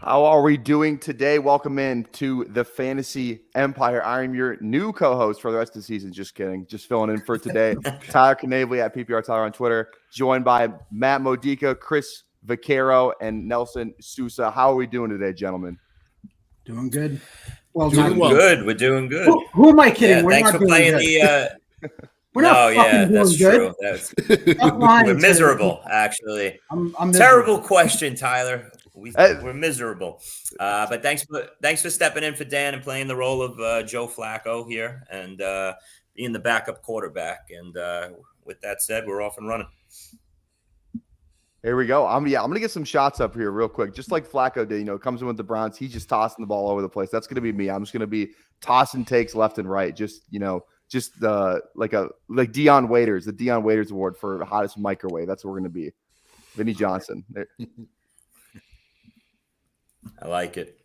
How are we doing today? Welcome in to the Fantasy Empire. I'm your new co-host for the rest of the season. Just kidding. Just filling in for today. Tyler Knavely at PPR Tyler on Twitter. Joined by Matt Modica, Chris Vaccaro, and Nelson Sousa. How are we doing today, gentlemen? Doing good. Well, doing good. We're doing good. Who am I kidding? Yeah, We're thanks not for playing good. We're no, not yeah, fucking that's doing true. good. We're miserable, actually. I'm Terrible question, Tyler. We're miserable. But thanks for stepping in for Dan and playing the role of Joe Flacco here and being the backup quarterback. And with that said, we're off and running. Here we go. I'm gonna get some shots up here real quick, just like Flacco did. Comes in with the Browns. He's just tossing the ball over the place. That's gonna be me. I'm just gonna be tossing takes left and right. Just like Deion Waiters, the Deion Waiters Award for hottest microwave. That's what we're gonna be. Vinny Johnson. I like it.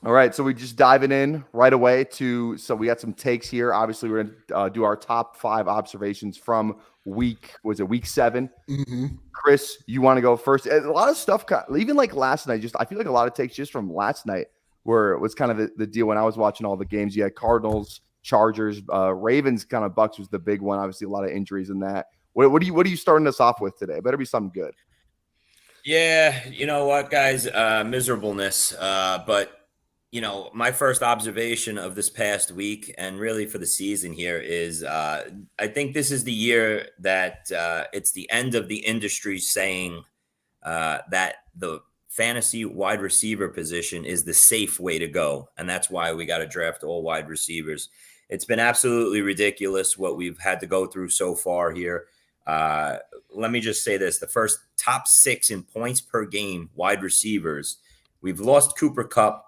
All right, so we just diving in right away so we got some takes here. Obviously, we're gonna do our top 5 observations from week 7. Mm-hmm. Chris, you want to go first? A lot of stuff, even like last night. I feel like a lot of takes just from last night, where it was kind of the deal when I was watching all the games. You had Cardinals, Chargers, Ravens, kind of Bucks was the big one. Obviously, a lot of injuries in that. What are you starting us off with today? Better be something good. Yeah, you know what, guys? Miserableness. But my first observation of this past week and really for the season here is I think this is the year that it's the end of the industry saying that the fantasy wide receiver position is the safe way to go. And that's why we got to draft all wide receivers. It's been absolutely ridiculous what we've had to go through so far here. Let me just say this. The first top 6 in points per game wide receivers. We've lost Cooper Kupp.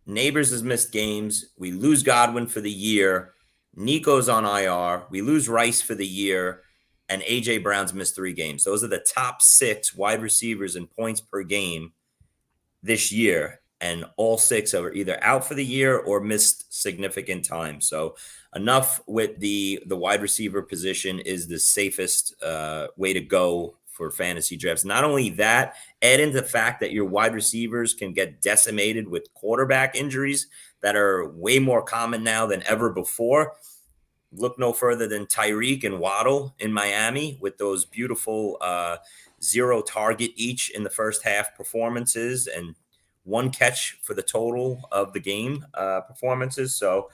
Neighbors has missed games. We lose Godwin for the year. Nico's on IR. We lose Rice for the year. And A.J. Brown's missed 3 games. Those are the top 6 wide receivers in points per game this year. And all 6 are either out for the year or missed significant time. So enough with the wide receiver position is the safest way to go for fantasy drafts. Not only that, add in the fact that your wide receivers can get decimated with quarterback injuries that are way more common now than ever before. Look no further than Tyreek and Waddle in Miami with those beautiful 0 target each in the first half performances and 1 catch for the total of the game performances. So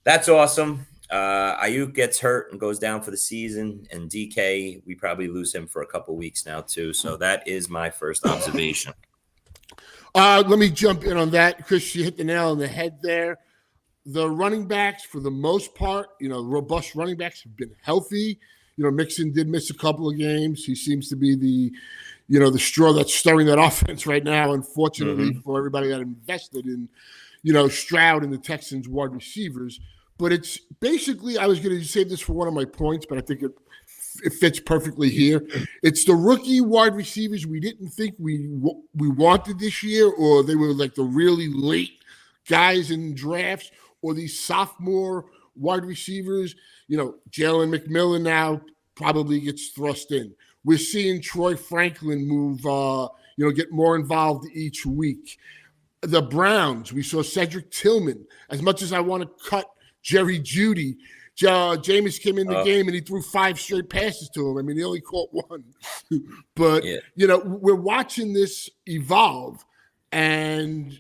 that's awesome. Ayuk gets hurt and goes down for the season, and DK, we probably lose him for a couple weeks now too. So that is my first observation. Let me jump in on that. Chris, you hit the nail on the head there. The running backs, for the most part, robust running backs have been healthy. Mixon did miss a couple of games. He seems to be the straw that's stirring that offense right now, unfortunately, for everybody that invested in, Stroud and the Texans wide receivers. But it's basically, I was going to save this for one of my points, but I think it fits perfectly here. It's the rookie wide receivers we didn't think we wanted this year, or they were like the really late guys in drafts, or these sophomore wide receivers. Jalen McMillan now probably gets thrust in. We're seeing Troy Franklin move, get more involved each week. The Browns, we saw Cedric Tillman. As much as I want to cut Jerry Jeudy, Jameis came in the game and he threw 5 straight passes to him. I mean, he only caught 1. But, we're watching this evolve. And,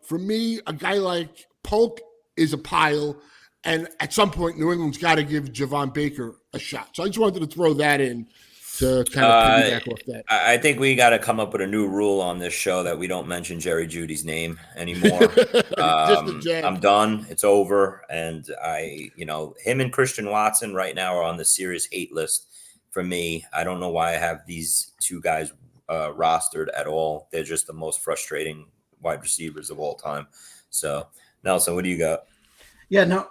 for me, a guy like Polk is a pile. And at some point, New England's got to give Javon Baker a shot. So I just wanted to throw that in to kind of piggyback off that. I think we got to come up with a new rule on this show that we don't mention Jerry Judy's name anymore. I'm done. It's over. And him and Christian Watson right now are on the serious hate list for me. I don't know why I have these 2 guys rostered at all. They're just the most frustrating wide receivers of all time. So, Nelson, what do you got? Yeah, no,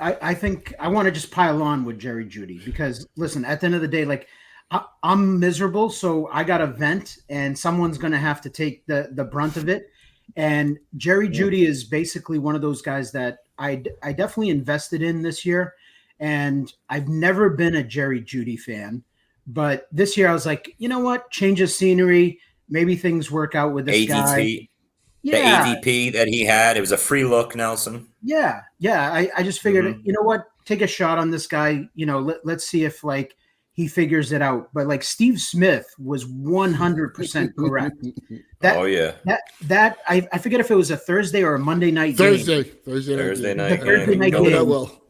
I think I want to just pile on with Jerry Jeudy because, listen, at the end of the day, like, I'm miserable, so I got to vent, and someone's going to have to take the brunt of it. And Jerry Jeudy is basically one of those guys that I definitely invested in this year, and I've never been a Jerry Jeudy fan. But this year I was like, you know what? Change of scenery. maybe things work out with this guy. ADT, the Yeah, ADP that he had, it was a free look, Nelson. yeah. I just figured, you know what, take a shot on this guy. Let's see if like he figures it out. But like Steve Smith was 100% correct. Oh yeah, that I forget if it was a Thursday or a Monday night Thursday game. Thursday The night. Thursday night Go game. That well.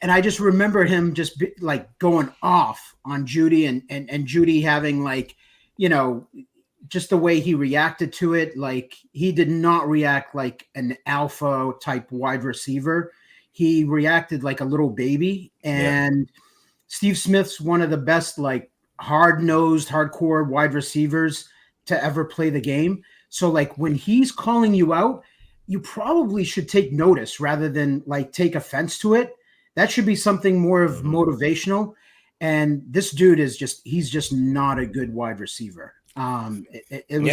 And I just remember him just like going off on Judy and Judy having like, just the way he reacted to it. Like he did not react like an alpha type wide receiver. He reacted like a little baby. And Steve Smith's one of the best, like hard-nosed, hardcore wide receivers to ever play the game. So like when he's calling you out, you probably should take notice rather than like take offense to it. That should be something more of motivational. And this dude he's just not a good wide receiver. It was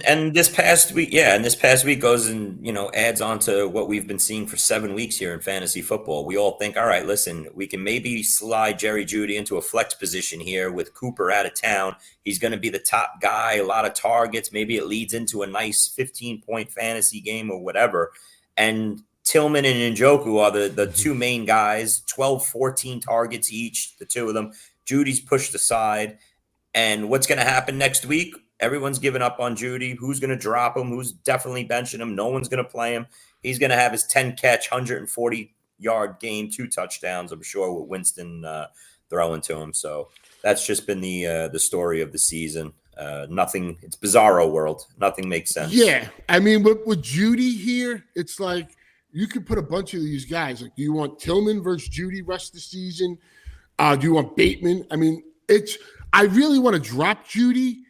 and this past week, and this past week goes and adds on to what we've been seeing for 7 weeks here in fantasy football. We all think, all right, listen, we can maybe slide Jerry Jeudy into a flex position here with Cooper out of town. He's going to be the top guy, a lot of targets. Maybe it leads into a nice 15-point fantasy game or whatever. And Tillman and Njoku are the two main guys, 12, 14 targets each, the two of them. Judy's pushed aside. And what's going to happen next week? Everyone's giving up on Judy. Who's going to drop him? Who's definitely benching him? No one's going to play him. He's going to have his 10-catch, 140-yard game, 2 touchdowns, I'm sure, with Winston throwing to him. So that's just been the story of the season. Nothing. It's bizarro world. Nothing makes sense. Yeah. I mean, with Judy here, it's like you could put a bunch of these guys. Like, do you want Tillman versus Judy rest of the season? Do you want Bateman? I mean, I really want to drop Judy,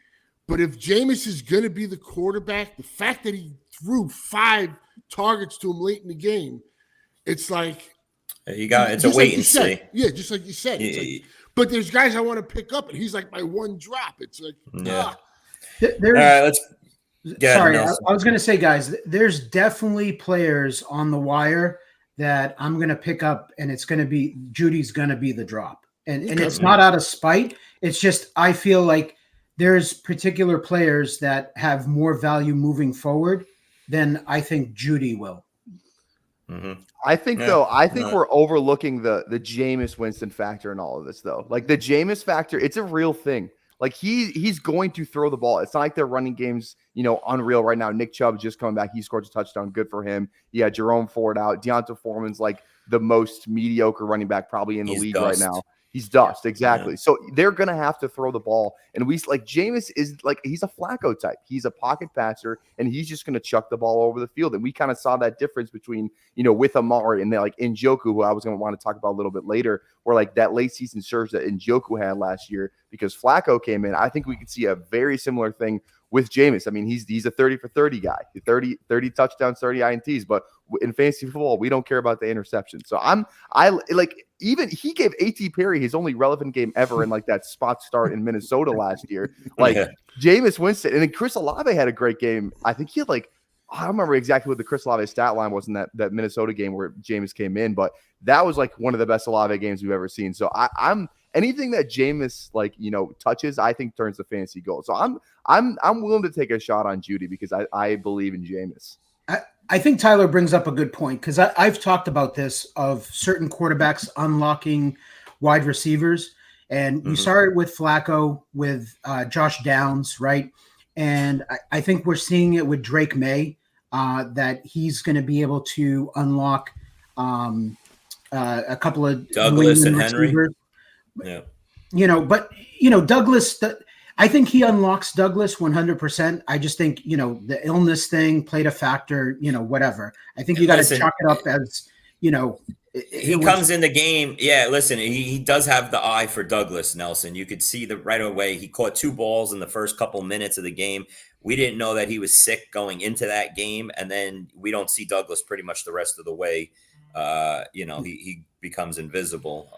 but if Jameis is going to be the quarterback, the fact that he threw 5 targets to him late in the game, it's like it's a wait and see. Yeah, just like you said. But there's guys I want to pick up, and he's like my one drop. It's like, All right, let's. Sorry, I was going to say, guys, there's definitely players on the wire that I'm going to pick up, and it's going to be Judy's going to be the drop, and it's not out of spite. It's just I feel like there's particular players that have more value moving forward than I think Judy will. Mm-hmm. I think we're overlooking the Jameis Winston factor in all of this, though. Like the Jameis factor, it's a real thing. Like he's going to throw the ball. It's not like their running game's unreal right now. Nick Chubb just coming back. He scored a touchdown. Good for him. Yeah, Jerome Ford out. Deonta Foreman's like the most mediocre running back probably in the league right now. He's dust, exactly. Yeah. So they're gonna have to throw the ball, and Jameis is like he's a Flacco type. He's a pocket passer, and he's just gonna chuck the ball over the field. And we kind of saw that difference between with Amari and like Njoku, who I was gonna want to talk about a little bit later, where like that late season surge that Njoku had last year because Flacco came in. I think we could see a very similar thing with Jameis. I mean, he's a 30 for 30 guy, 30 touchdowns, 30 INTs, but in fantasy football, we don't care about the interception. So even he gave A.T. Perry his only relevant game ever in like that spot start in Minnesota last year. Like Jameis Winston, and then Chris Olave had a great game. I think he had I don't remember exactly what the Chris Olave stat line was in that Minnesota game where Jameis came in, but that was like one of the best Olave games we've ever seen. So I'm anything that Jameis touches, I think turns to fantasy gold. So I'm willing to take a shot on Judy because I believe in Jameis. I think Tyler brings up a good point because I've talked about this of certain quarterbacks unlocking wide receivers. And we started with Flacco, with Josh Downs, right? And I think we're seeing it with Drake May, that he's going to be able to unlock a couple of Douglas and Henry. Yeah. Douglas, I think he unlocks Douglas 100%. I just think, the illness thing played a factor, whatever. I think you got to chalk it up as, he comes in the game. Yeah, listen, he does have the eye for Douglas, Nelson. You could see that right away. He caught 2 balls in the first couple minutes of the game. We didn't know that he was sick going into that game. And then we don't see Douglas pretty much the rest of the way. He becomes invisible.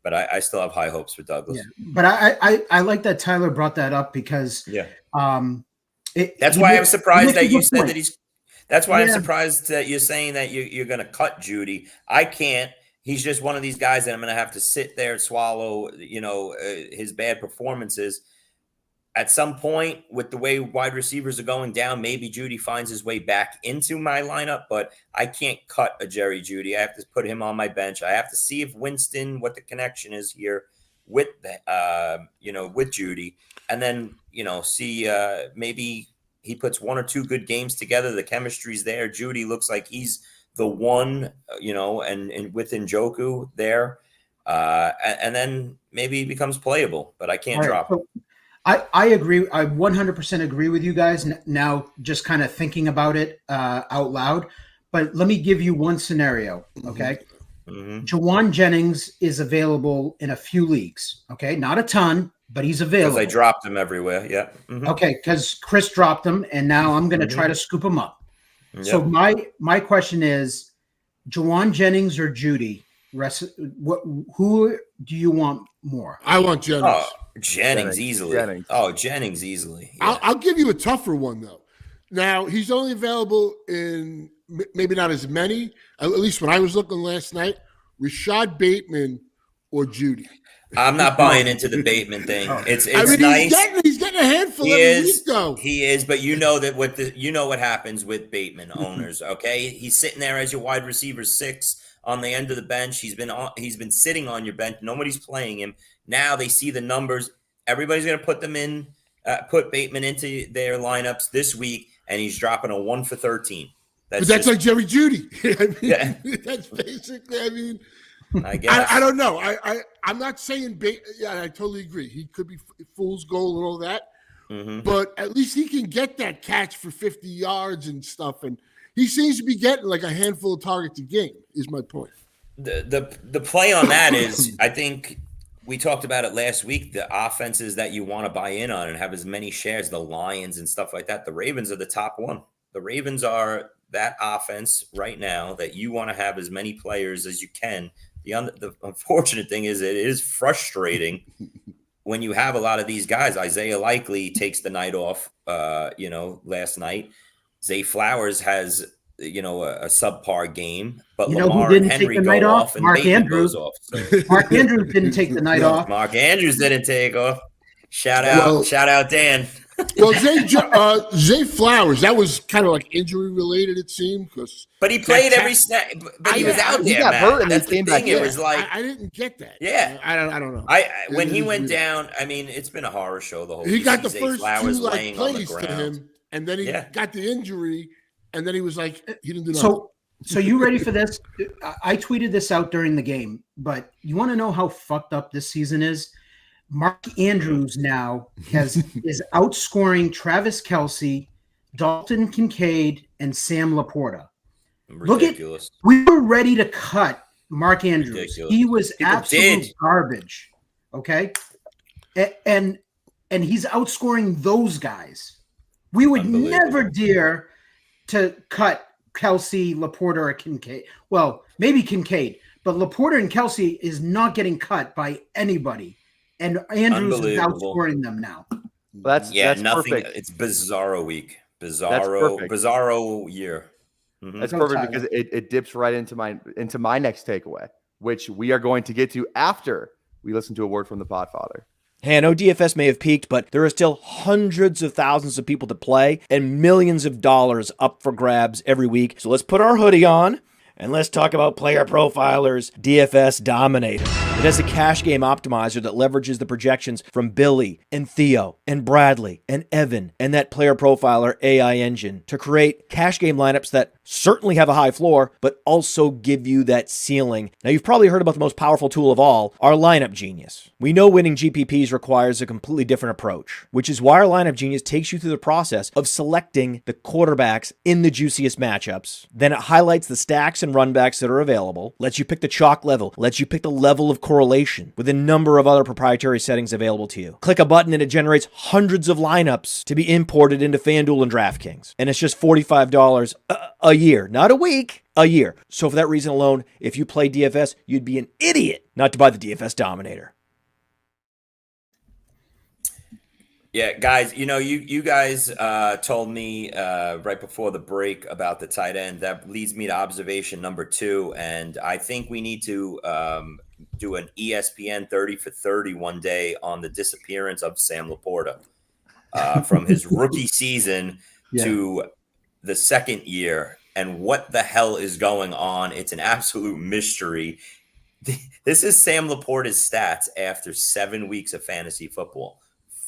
But I still have high hopes for Douglas. Yeah. But I like that Tyler brought that up because that's why I'm surprised that you said that he's. That's why I'm surprised that you're saying that you're going to cut Judy. I can't. He's just one of these guys that I'm going to have to sit there and swallow, his bad performances. at some point, with the way wide receivers are going down, maybe Judy finds his way back into my lineup, but I can't cut a Jerry Judy. I have to put him on my bench. I have to see if Winston, what the connection is here with the, with Judy, and then, see maybe he puts one or two good games together. The chemistry's there. Judy looks like he's the one, and with Njoku there, and then maybe he becomes playable, but I can't drop him. I agree. I 100% agree with you guys now, just kind of thinking about it out loud. But let me give you one scenario, okay? Mm-hmm. Jawan Jennings is available in a few leagues, okay? Not a ton, but he's available. Because I dropped him everywhere, yeah. Mm-hmm. Okay, because Chris dropped him, and now I'm going to try to scoop him up. Yep. So my question is, Jawan Jennings or Judy? Who do you want more? I want Jennings. Oh, Jennings easily. Jennings. Oh, Jennings easily. Yeah. I'll give you a tougher one, though. Now, he's only available in maybe not as many, at least when I was looking last night, Rashad Bateman or Judy. I'm not buying into the Bateman thing. It's nice. He's getting a handful every week, though. He is, but you know what happens with Bateman owners, okay? He's sitting there as your wide receiver 6 on the end of the bench. He's been sitting on your bench. Nobody's playing him. Now they see the numbers. Everybody's going to put Bateman into their lineups this week, and he's dropping a 1 for 13. That's like Jerry Judy. Yeah. That's basically, I guess. I don't know. I'm not saying I totally agree. He could be fool's goal and all that. Mm-hmm. But at least he can get that catch for 50 yards and stuff. And he seems to be getting like a handful of targets a game, is my point. The play on that is, I think we talked about it last week, the offenses that you want to buy in on and have as many shares, the Lions and stuff like that. The Ravens are the top one. The Ravens are that offense right now that you want to have as many players as you can. The unfortunate thing is it is frustrating when you have a lot of these guys. Isaiah Likely takes the night off, last night. Zay Flowers has, a subpar game, but Lamar and Henry go off and Bateman goes off. So. Mark Andrews didn't take the night off. Mark Andrews didn't take off. Shout out Dan. Well, Zay Flowers, that was kind of like injury related, it seemed. But he played every snap. But he was out there. He got hurt and then came back. It was like I didn't get that. Yeah, I don't know. When he went down, I mean, it's been a horror show the whole. He got the Zay first Flowers 2 plays to him, and then he got the injury, and then he was like, he didn't do nothing. So you ready for this? I tweeted this out during the game, but you want to know how fucked up this season is? Mark Andrews now is outscoring Travis Kelce, Dalton Kincaid, and Sam Laporta. Ridiculous. We were ready to cut Mark Andrews. Ridiculous. He was absolute garbage. Okay, and he's outscoring those guys. We would never dare to cut Kelce, Laporta, or Kincaid. Well, maybe Kincaid, but Laporta and Kelce is not getting cut by anybody. And Andrews is outscoring them now. That's nothing. Perfect. It's Bizarro week. Bizarro year. Mm-hmm. That's perfect because it dips right into my next takeaway, which we are going to get to after we listen to a word from the Podfather. Hey, I know DFS may have peaked, but there are still hundreds of thousands of people to play and millions of dollars up for grabs every week. So let's put our hoodie on and let's talk about Player Profiler's DFS Dominator. It has a cash game optimizer that leverages the projections from Billy and Theo and Bradley and Evan and that Player Profiler AI engine to create cash game lineups that certainly have a high floor, but also give you that ceiling. Now, you've probably heard about the most powerful tool of all, our Lineup Genius. We know winning GPPs requires a completely different approach, which is why our Lineup Genius takes you through the process of selecting the quarterbacks in the juiciest matchups. Then it highlights the stacks and runbacks that are available, lets you pick the chalk level, lets you pick the level of correlation with a number of other proprietary settings available to you. Click a button and it generates hundreds of lineups to be imported into FanDuel and DraftKings. And it's just $45 a year, not a week, a year. So for that reason alone, if you play DFS, you'd be an idiot not to buy the DFS Dominator. Yeah, guys, you guys told me right before the break about the tight end. That leads me to observation number 2. And I think we need to do an ESPN 30 for 30 one day on the disappearance of Sam Laporta. from his rookie season Yeah. to the second year. And what the hell is going on? It's an absolute mystery. This is Sam Laporta's stats after 7 weeks of fantasy football.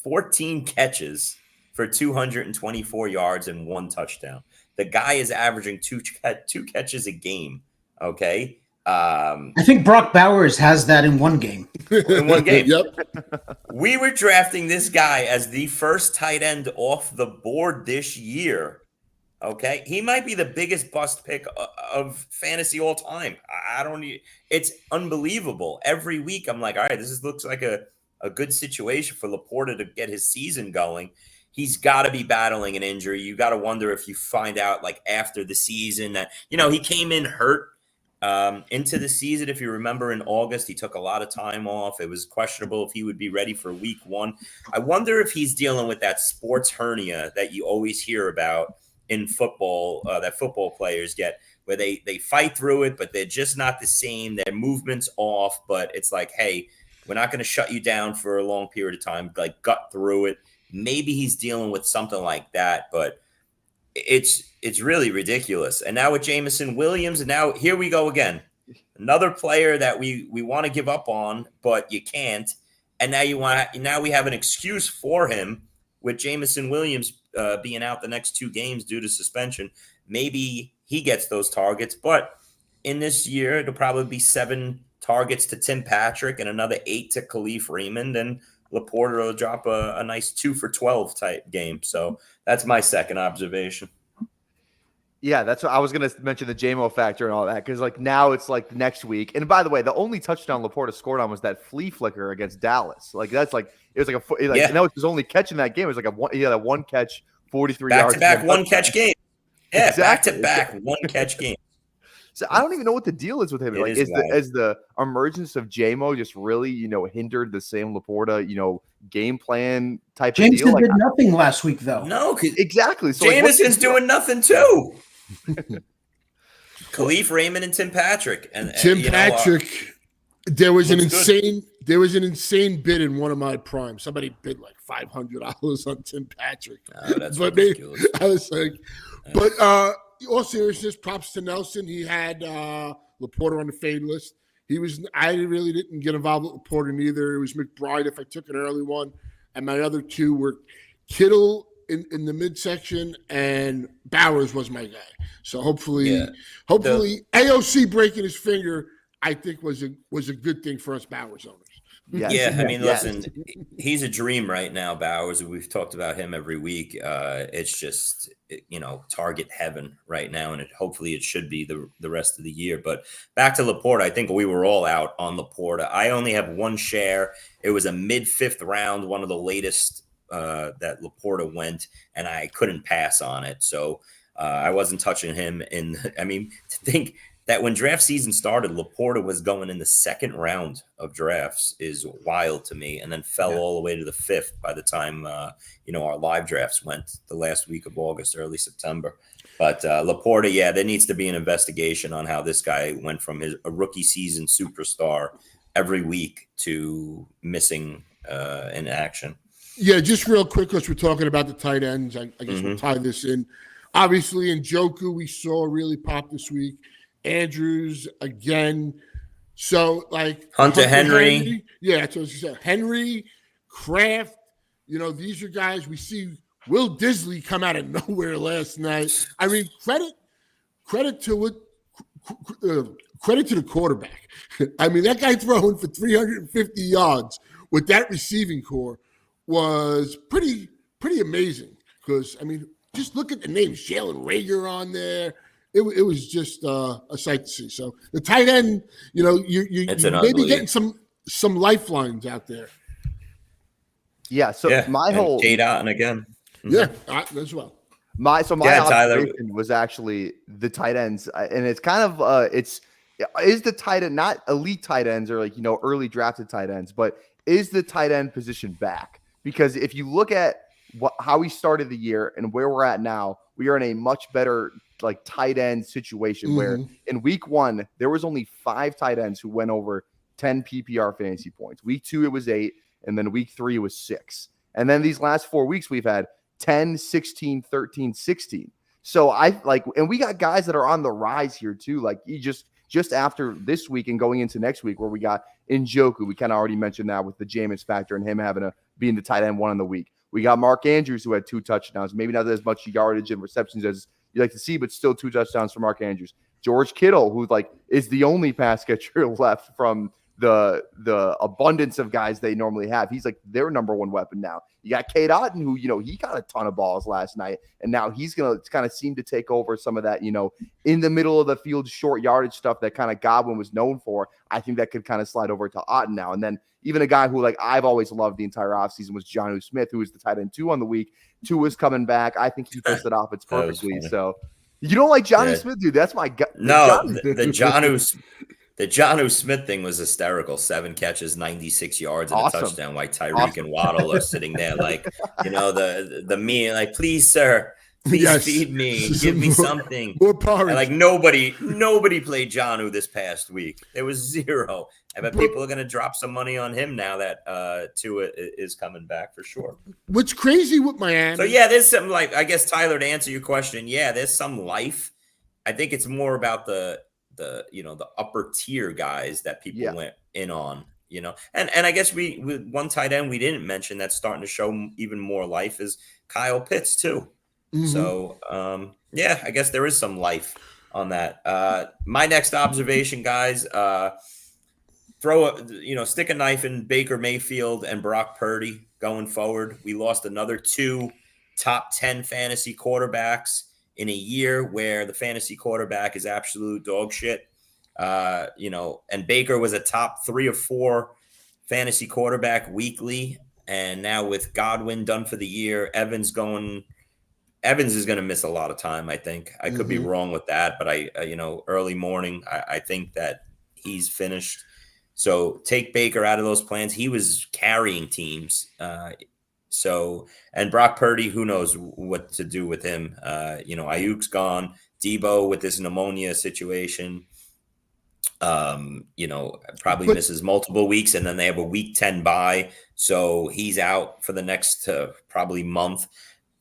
14 catches for 224 yards and 1 touchdown. The guy is averaging two catches a game. Okay. I think Brock Bowers has that in one game. In one game. Yep. We were drafting this guy as the first tight end off the board this year. Okay. He might be the biggest bust pick of fantasy all time. It's unbelievable. Every week I'm like, all right, looks like a good situation for Laporta to get his season going. He's got to be battling an injury. You got to wonder if you find out like after the season that, he came in hurt into the season. If you remember in August, he took a lot of time off. It was questionable if he would be ready for week 1. I wonder if he's dealing with that sports hernia that you always hear about in football, that football players get, where they fight through it, but they're just not the same. Their movement's off, but it's like, hey, we're not going to shut you down for a long period of time, like gut through it. Maybe he's dealing with something like that, but it's really ridiculous. And now with Jameson Williams, and now here we go again. Another player that we want to give up on, but you can't. And now we have an excuse for him with Jameson Williams being out the next 2 games due to suspension. Maybe he gets those targets, but in this year, it'll probably be 7 targets to Tim Patrick and another 8 to Khalif Raymond, and Laporta will drop a nice 2 for 12 type game. So that's my second observation. Yeah, that's what I was going to mention, the JMO factor and all that, because like now it's like next week. And by the way, the only touchdown Laporta scored on was that flea flicker against Dallas. Like that's like it was like and that was his only catch in that game. It was like he had a 1 catch, 43 yards. Back-to-back 1 catch game. Yeah, Exactly. back-to-back 1 catch game. So I don't even know what the deal is with him. Like, is the emergence of JMO just really, hindered the Sam Laporta, game plan type of deal? Jameson did nothing last week, though. No, exactly. So Jameson's doing nothing too. Khalif Raymond and Tim Patrick, and Tim Patrick. There was an insane bid in one of my primes. Somebody bid like $500 on Tim Patrick. Oh, that's ridiculous. I was like, but all seriousness, props to Nelson. He had Laporta on the fade list. I really didn't get involved with Laporta neither. It was McBride if I took an early one, and my other 2 were Kittle in the midsection, and Bowers was my guy. So hopefully AOC breaking his finger, I think was a good thing for us Bowers owners. Yes. Yeah, I mean, listen, he's a dream right now, Bowers. We've talked about him every week. It's just, target heaven right now, and hopefully it should be the rest of the year. But back to Laporta, I think we were all out on Laporta. I only have 1 share. It was a mid-5th round, one of the latest that Laporta went, and I couldn't pass on it. So I wasn't touching him. To think that when draft season started, Laporta was going in the 2nd round of drafts is wild to me, and then fell all the way to the 5th by the time, our live drafts went the last week of August, early September. But Laporta, there needs to be an investigation on how this guy went from a rookie season superstar every week to missing in action. Yeah, just real quick, because we're talking about the tight ends, I guess we'll tie this in. Obviously, in Njoku, we saw really pop this week. Andrews again. So, like Hunter Henry. Yeah, that's what I was saying. Henry, Kraft, these are guys we see. Will Disley come out of nowhere last night. I mean, credit to the quarterback. I mean, that guy throwing for 350 yards with that receiving core was pretty amazing. Because, just look at the names. Jalen Reagor on there. It was just a sight to see. So the tight end, you're maybe getting some lifelines out there. Yeah. So my whole J-Dot again. Yeah, as well. My observation was actually the tight ends, and it's kind of is the tight end not elite tight ends or early drafted tight ends, but is the tight end position back? Because if you look at how we started the year and where we're at now, we are in a much better tight end situation where in week 1 there was only 5 tight ends who went over 10 PPR fantasy points. Week 2 it was 8, and then week 3 was 6. And then these last 4 weeks, we've had 10, 16, 13, 16. So and we got guys that are on the rise here too. Like you just after this week and going into next week, where we got Njoku, we kind of already mentioned that with the Jameis factor and him being the tight end 1 in the week. We got Mark Andrews, who had 2 touchdowns, maybe not as much yardage and receptions as you like to see, but still 2 touchdowns for Mark Andrews. George Kittle, who is the only pass catcher left from the abundance of guys they normally have. He's like their number 1 weapon now. You got Cade Otton, who, he got a ton of balls last night, and now he's going to kind of seem to take over some of that, in the middle of the field, short yardage stuff that kind of Godwin was known for. I think that could kind of slide over to Otton now. And then even a guy who I've always loved the entire offseason was Jonnu Smith, who was the tight end 2 on the week. 2 is coming back. I think he puts it off its perfectly. So you don't like Jonnu Smith, dude? That's my guy. No, the Jonnu Smith thing was hysterical. 7 catches, 96 yards, and Awesome. a touchdown. While Tyreek and Waddle are sitting there, the me, please, sir, please feed me, give me something. More porridge. And nobody played Jonnu this past week. There was 0. I bet people are going to drop some money on him now that Tua is coming back for sure. What's crazy with Miami? So there's some I guess Tyler, to answer your question, there's some life. I think it's more about the upper tier guys that people went in on, and I guess with one tight end we didn't mention that's starting to show even more life is Kyle Pitts too. Mm-hmm. So I guess there is some life on that. My next observation, guys, stick a knife in Baker Mayfield and Brock Purdy going forward. We lost another 2 top 10 fantasy quarterbacks in a year where the fantasy quarterback is absolute dog shit. And Baker was a top 3 or 4 fantasy quarterback weekly. And now with Godwin done for the year, Evans is going to miss a lot of time. I think I could be wrong with that, but early morning, I think that he's finished. So take Baker out of those plans. He was carrying teams. And Brock Purdy, who knows what to do with him? Ayuk's gone. Debo with this pneumonia situation, probably misses multiple weeks, and then they have a week 10 bye. So he's out for the next probably month.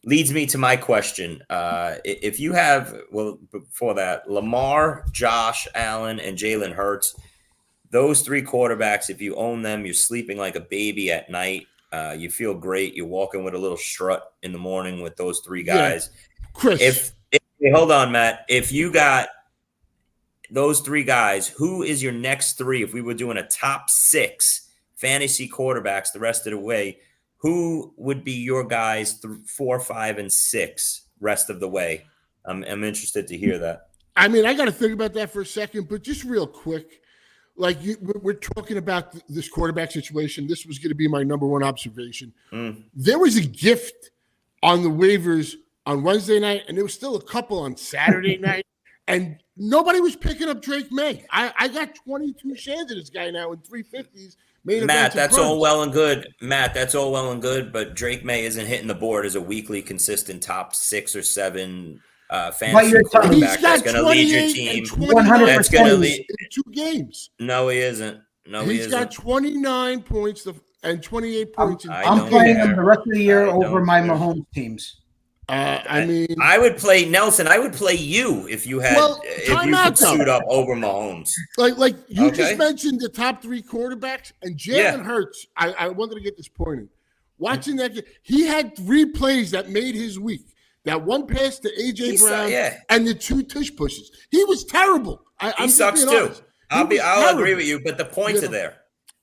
Leads me to my question. If you have, before that, Lamar, Josh Allen, and Jalen Hurts, those 3 quarterbacks, if you own them, you're sleeping like a baby at night. You feel great. You're walking with a little strut in the morning with those 3 guys. Yeah. Chris. Hold on, Matt. If you got those 3 guys, who is your next 3? If we were doing a top 6 fantasy quarterbacks the rest of the way, who would be your guys 4, 5, and 6 rest of the way? I'm interested to hear that. I mean, I got to think about that for a second, but just real quick. We're talking about this quarterback situation. This was going to be my number 1 observation. There was a gift on the waivers on Wednesday night, and there was still a couple on Saturday night, and nobody was picking up Drake May. I got 22 shares of this guy now in 350s. Matt, that's all well and good. But Drake May isn't hitting the board as a weekly consistent top 6 or 7 fantasy quarterback that's going to lead your team. 100%. That's going to lead in 2 games. No, he isn't. He's got 29 points and 28 points. I'm playing him the rest of the year over my Mahomes teams. I would play Nelson. I would play you if you had if you could suit up over Mahomes. Like you just mentioned the top 3 quarterbacks, and Jalen Hurts. I wanted to get this point in. Watching that, he had 3 plays that made his week. That one pass to AJ Brown and the 2 tush pushes. He was terrible. He sucks too. I'll agree with you, but the points are there.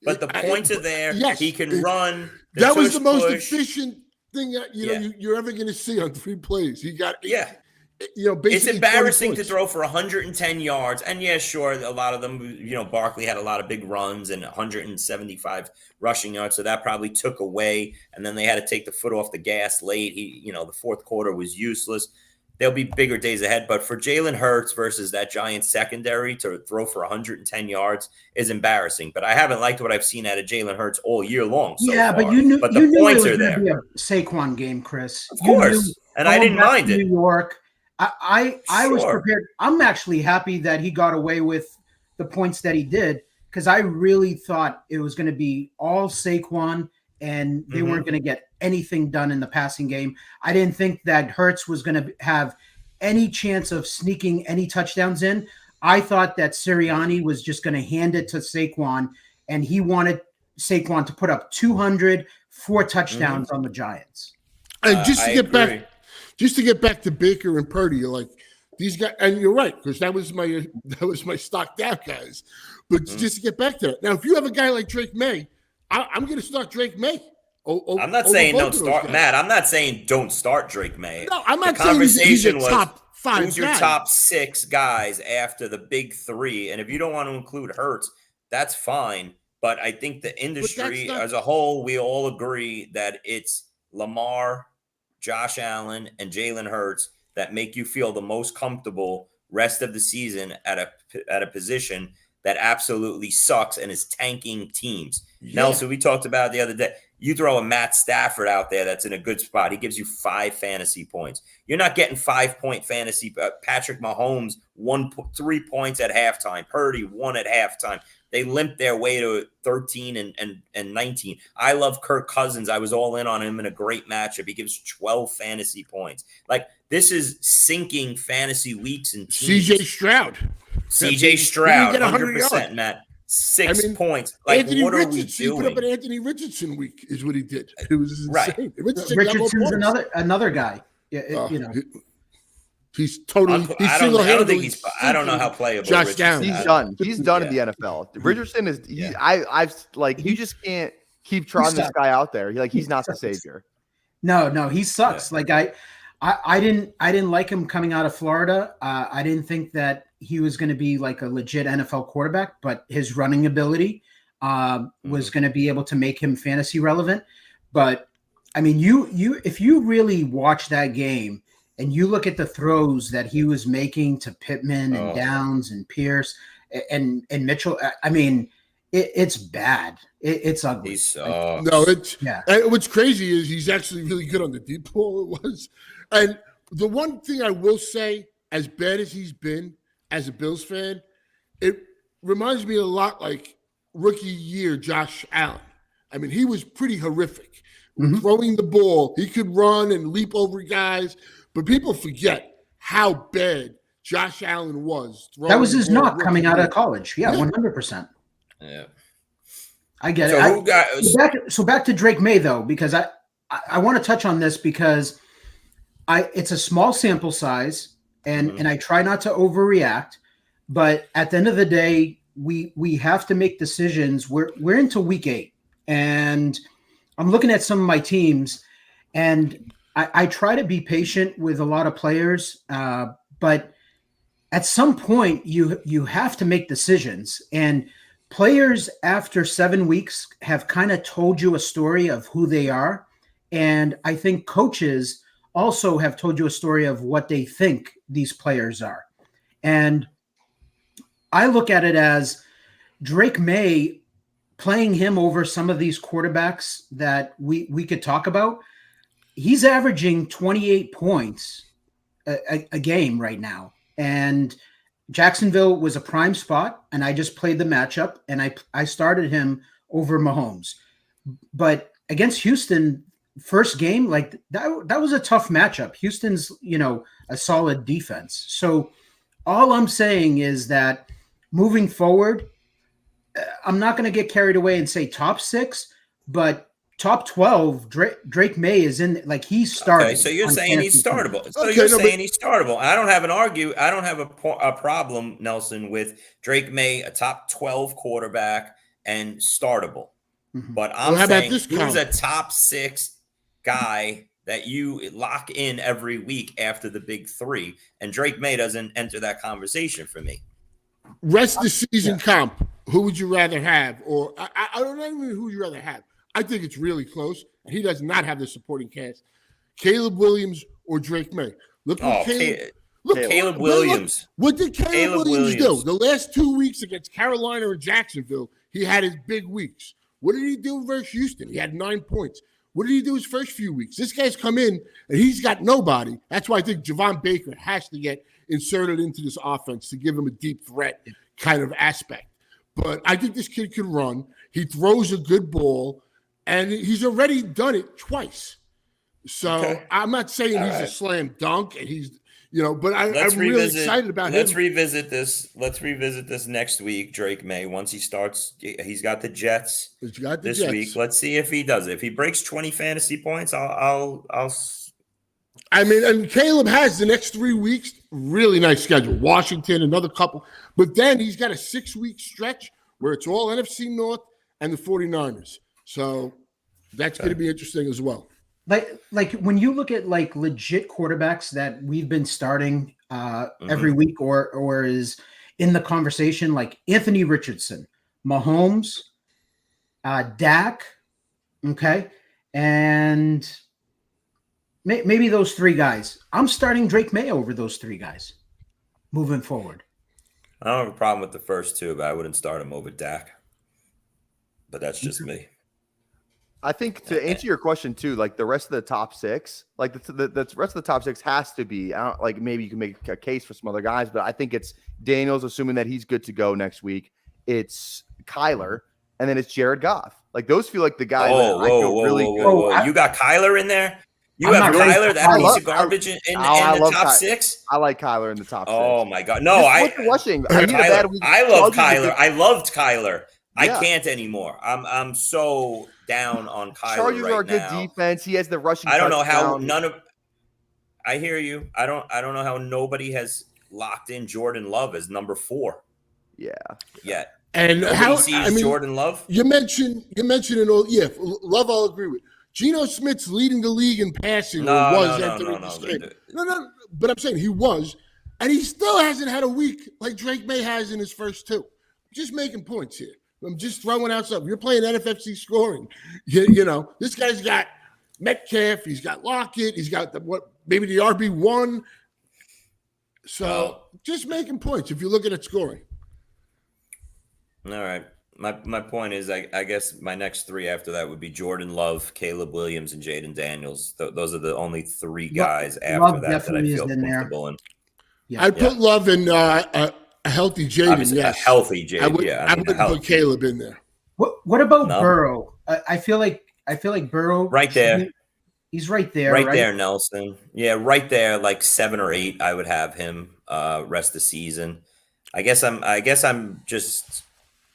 But the points are there. Yes, he can run. That was the most efficient thing that you're ever going to see on 3 plays. He got basically it's embarrassing to throw for 110 yards. And sure, a lot of them, Barkley had a lot of big runs and 175 rushing yards. So that probably took away. And then they had to take the foot off the gas late. The fourth quarter was useless. There'll be bigger days ahead. But for Jalen Hurts versus that Giants secondary to throw for 110 yards is embarrassing. But I haven't liked what I've seen out of Jalen Hurts all year long. So far. But you knew the points are there. Be a Saquon game, Chris. Of course. And I didn't mind it. New York. I was prepared. I'm actually happy that he got away with the points that he did, because I really thought it was going to be all Saquon and they weren't going to get anything done in the passing game. I didn't think that Hurts was going to have any chance of sneaking any touchdowns in. I thought that Sirianni was just going to hand it to Saquon, and he wanted Saquon to put up 204 touchdowns on the Giants. And just to agree. get back to Baker and Purdy, like these guys, and you're right, because that was my stock down guys. But just to get back to it, now if you have a guy like Drake May, I'm going to start Drake May. I'm not saying don't start, Matt. I'm not saying don't start Drake May. No, I'm not the saying he's a was, top 5 who's your guy. top 6 guys after the big 3? And if you don't want to include Hurts, that's fine. But I think the industry as a whole, we all agree that it's Lamar, Josh Allen, and Jalen Hurts that make you feel the most comfortable rest of the season at a position that absolutely sucks and is tanking teams. Yeah. Nelson, we talked about it the other day. You throw a Matt Stafford out there that's in a good spot. He gives you 5 fantasy points. You're not getting 5-point fantasy. Patrick Mahomes won 3 points at halftime. Purdy 1 at halftime. They limped their way to 13 and 19. I love Kirk Cousins. I was all in on him in a great matchup. He gives 12 fantasy points. Like, this is sinking fantasy weeks and teams. CJ Stroud, 100%, yards. Matt. 6 points. Like, Anthony what are we Richardson, he put doing? up an Anthony Richardson week is what he did. It was insane. Right. Richardson's another guy. You know, he's totally. He's I don't think he's. I don't know how playable. Josh Allen. He's done. He's done in the NFL. Richardson is. I've like you just can't keep trotting this guy out there. He's not the savior. No, he sucks. Like I didn't like him coming out of Florida. I didn't think that he was going to be like a legit NFL quarterback, but his running ability was going to be able to make him fantasy relevant. But I mean, if you really watch that game and you look at the throws that he was making to Pittman and Downs and Pierce and Mitchell, I mean, it's bad. It's ugly. What's crazy is he's actually really good on the deep ball. It was, and the one thing I will say, as bad as he's been as a Bills fan, it reminds me a lot like rookie year Josh Allen. I mean, he was pretty horrific. Throwing the ball, he could run and leap over guys, but people forget how bad Josh Allen was. That was his knock coming out of college. Yeah. 100%. Yeah. I get it. So back to Drake May, though, because I want to touch on this because it's a small sample size and I try not to overreact, but at the end of the day, we have to make decisions. We're into week 8 and I'm looking at some of my teams and I try to be patient with a lot of players, but at some point you have to make decisions, and players after 7 weeks have kind of told you a story of who they are. And I think coaches also have told you a story of what they think these players are. And I look at it as Drake May, playing him over some of these quarterbacks that we could talk about. He's averaging 28 points a game right now. And Jacksonville was a prime spot, and I just played the matchup, and I started him over Mahomes. But against Houston, first game, like that was a tough matchup. Houston's, a solid defense. So all I'm saying is that moving forward, I'm not going to get carried away and say top 6, but top 12, Drake May is in, like, he's starting. Okay, so you're saying he's startable. He's startable. I don't have a problem, Nelson, with Drake May, a top 12 quarterback and startable. But I'm saying who's a top 6 guy that you lock in every week after the big 3, and Drake May doesn't enter that conversation for me. Rest of the season comp, who would you rather have? Or I don't know who would you rather have. I think it's really close. He does not have the supporting cast. Caleb Williams or Drake May. Caleb Williams. What did Caleb Williams do? The last 2 weeks against Carolina or Jacksonville, he had his big weeks. What did he do versus Houston? He had 9 points. What did he do his first few weeks? This guy's come in, and he's got nobody. That's why I think Javon Baker has to get inserted into this offense to give him a deep threat kind of aspect. But I think this kid can run. He throws a good ball. And he's already done it twice. So Okay. I'm not saying All he's a right. slam dunk and he's, but I'm Let's really revisit- excited about Let's him. revisit this. Let's revisit this next week, Drake May. Once he starts, he's got the Jets He's got the this Jets. week. Let's see if he does it. If he breaks 20 fantasy points, I'll I mean, and Caleb has the next 3 weeks, really nice schedule. Washington, another couple. But then he's got a 6-week stretch where it's all NFC North and the 49ers. So that's going to be interesting as well. Like when you look at like legit quarterbacks that we've been starting every week or is in the conversation, like Anthony Richardson, Mahomes, Dak, okay, and maybe those three guys. I'm starting Drake May over those three guys moving forward. I don't have a problem with the first two, but I wouldn't start him over Dak. But that's just me. I think to answer your question too, like the rest of the top six, like the rest of the top six has to be. I don't, like maybe you can make a case for some other guys, but I think it's Daniels, assuming that he's good to go next week. It's Kyler, and then it's Jared Goff. Like those feel like the guys that I feel really good. Whoa. You got Kyler in there? You have Kyler, that piece of garbage in the top six? I like Kyler in the top six. Oh my God. No, I love Kyler. I loved Kyler. I can't anymore. I'm so down on Kyler. Chargers right are a good now. defense. He has the rushing. I don't know how touchdown. I hear you. I don't know how nobody has locked in Jordan Love as number 4. Yeah. Yet. And Nobody sees Jordan Love. You mentioned it all. Yeah, Love I'll agree with. Geno Smith's leading the league in passing entering this game. No. But I'm saying he was, and he still hasn't had a week like Drake May has in his first 2. Just making points here. I'm just throwing out something. You're playing NFFC scoring. You know, this guy's got Metcalf. He's got Lockett. He's got maybe the RB1. So just making points if you're looking at scoring. All right. My point is, I guess my next 3 after that would be Jordan Love, Caleb Williams, and Jaden Daniels. Those are the only 3 guys after that I feel comfortable in. Yeah. I'd put Love in a healthy Jaden. Yes, a healthy Jaden. I wouldn't put Caleb in there. What about Burrow? I feel like Burrow right there. He's right there. Right there, Nelson. Yeah, right there, like 7 or 8. I would have him rest of the season. I guess I'm just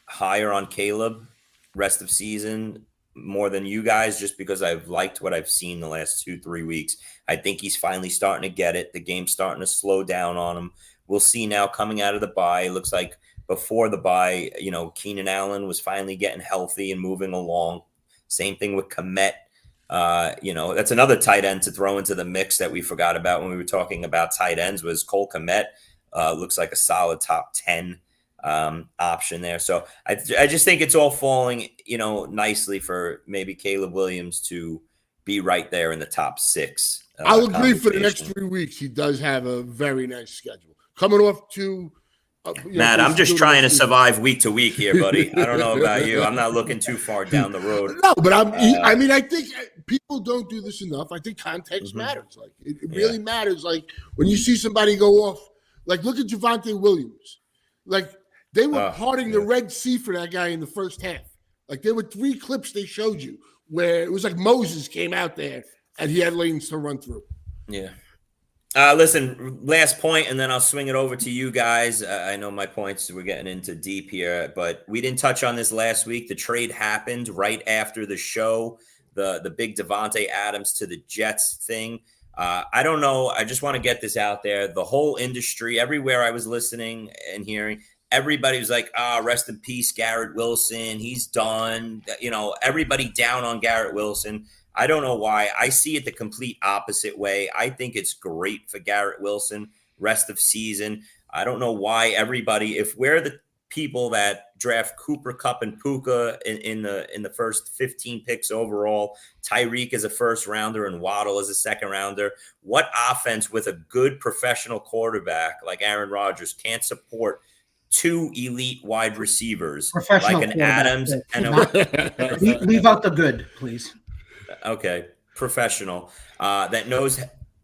higher on Caleb rest of season more than you guys, just because I've liked what I've seen the last 2-3 weeks. I think he's finally starting to get it. The game's starting to slow down on him. We'll see now coming out of the bye. It looks like before the bye, Keenan Allen was finally getting healthy and moving along. Same thing with Komet. That's another tight end to throw into the mix that we forgot about when we were talking about tight ends was Cole Komet. Looks like a solid top 10 option there. So I just think it's all falling, nicely for maybe Caleb Williams to be right there in the top 6. I'll agree for the next 3 weeks. He does have a very nice schedule. Coming off to Matt, I'm just trying to survive week to week here, buddy. I don't know about you. I'm not looking too far down the road. No, but I think people don't do this enough. I think context matters. Like it really matters. Like when you see somebody go off, like look at Javonte Williams. Like they were parting the Red Sea for that guy in the first half. Like there were 3 clips they showed you where it was like Moses came out there and he had lanes to run through. Yeah. Listen, last point, and then I'll swing it over to you guys. I know my points, we're getting into deep here, but we didn't touch on this last week. The trade happened right after the show, the big Davante Adams to the Jets thing. I don't know. I just want to get this out there. The whole industry, everywhere I was listening and hearing, everybody was like, rest in peace, Garrett Wilson. He's done. Everybody down on Garrett Wilson. I don't know why. I see it the complete opposite way. I think it's great for Garrett Wilson rest of season. I don't know why everybody, if we're the people that draft Cooper Kupp and Puka in the first 15 picks overall, Tyreek is a first rounder and Waddle is a second rounder, what offense with a good professional quarterback like Aaron Rodgers can't support 2 elite wide receivers like an Adams and leave out the good, please. Okay, professional that knows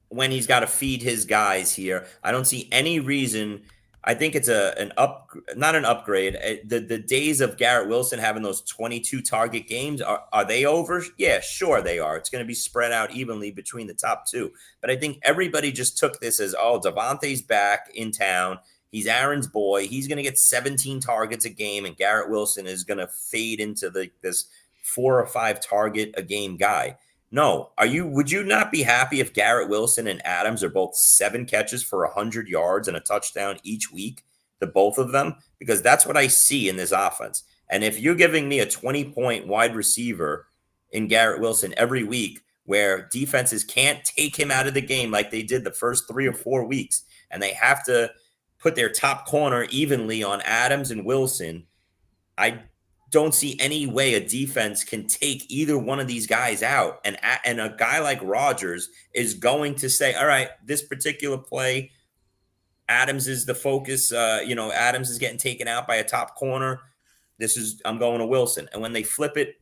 when he's got to feed his guys here. I don't see any reason I think it's not an upgrade. The days of Garrett Wilson having those 22 target games, are they over? Yeah, sure they are. It's going to be spread out evenly between the top two. But I think everybody just took this as, oh, Davante's back in town. He's Aaron's boy. He's going to get 17 targets a game, and Garrett Wilson is going to fade into this 4 or 5 target a game guy. No, would you not be happy if Garrett Wilson and Adams are both 7 catches for 100 yards and a touchdown each week, the both of them? Because that's what I see in this offense. And if you're giving me a 20-point wide receiver in Garrett Wilson every week, where defenses can't take him out of the game like they did the first 3 or 4 weeks, and they have to put their top corner evenly on Adams and Wilson, I don't see any way a defense can take either one of these guys out. And a guy like Rodgers is going to say, all right, this particular play, Adams is the focus. Adams is getting taken out by a top corner. I'm going to Wilson. And when they flip it,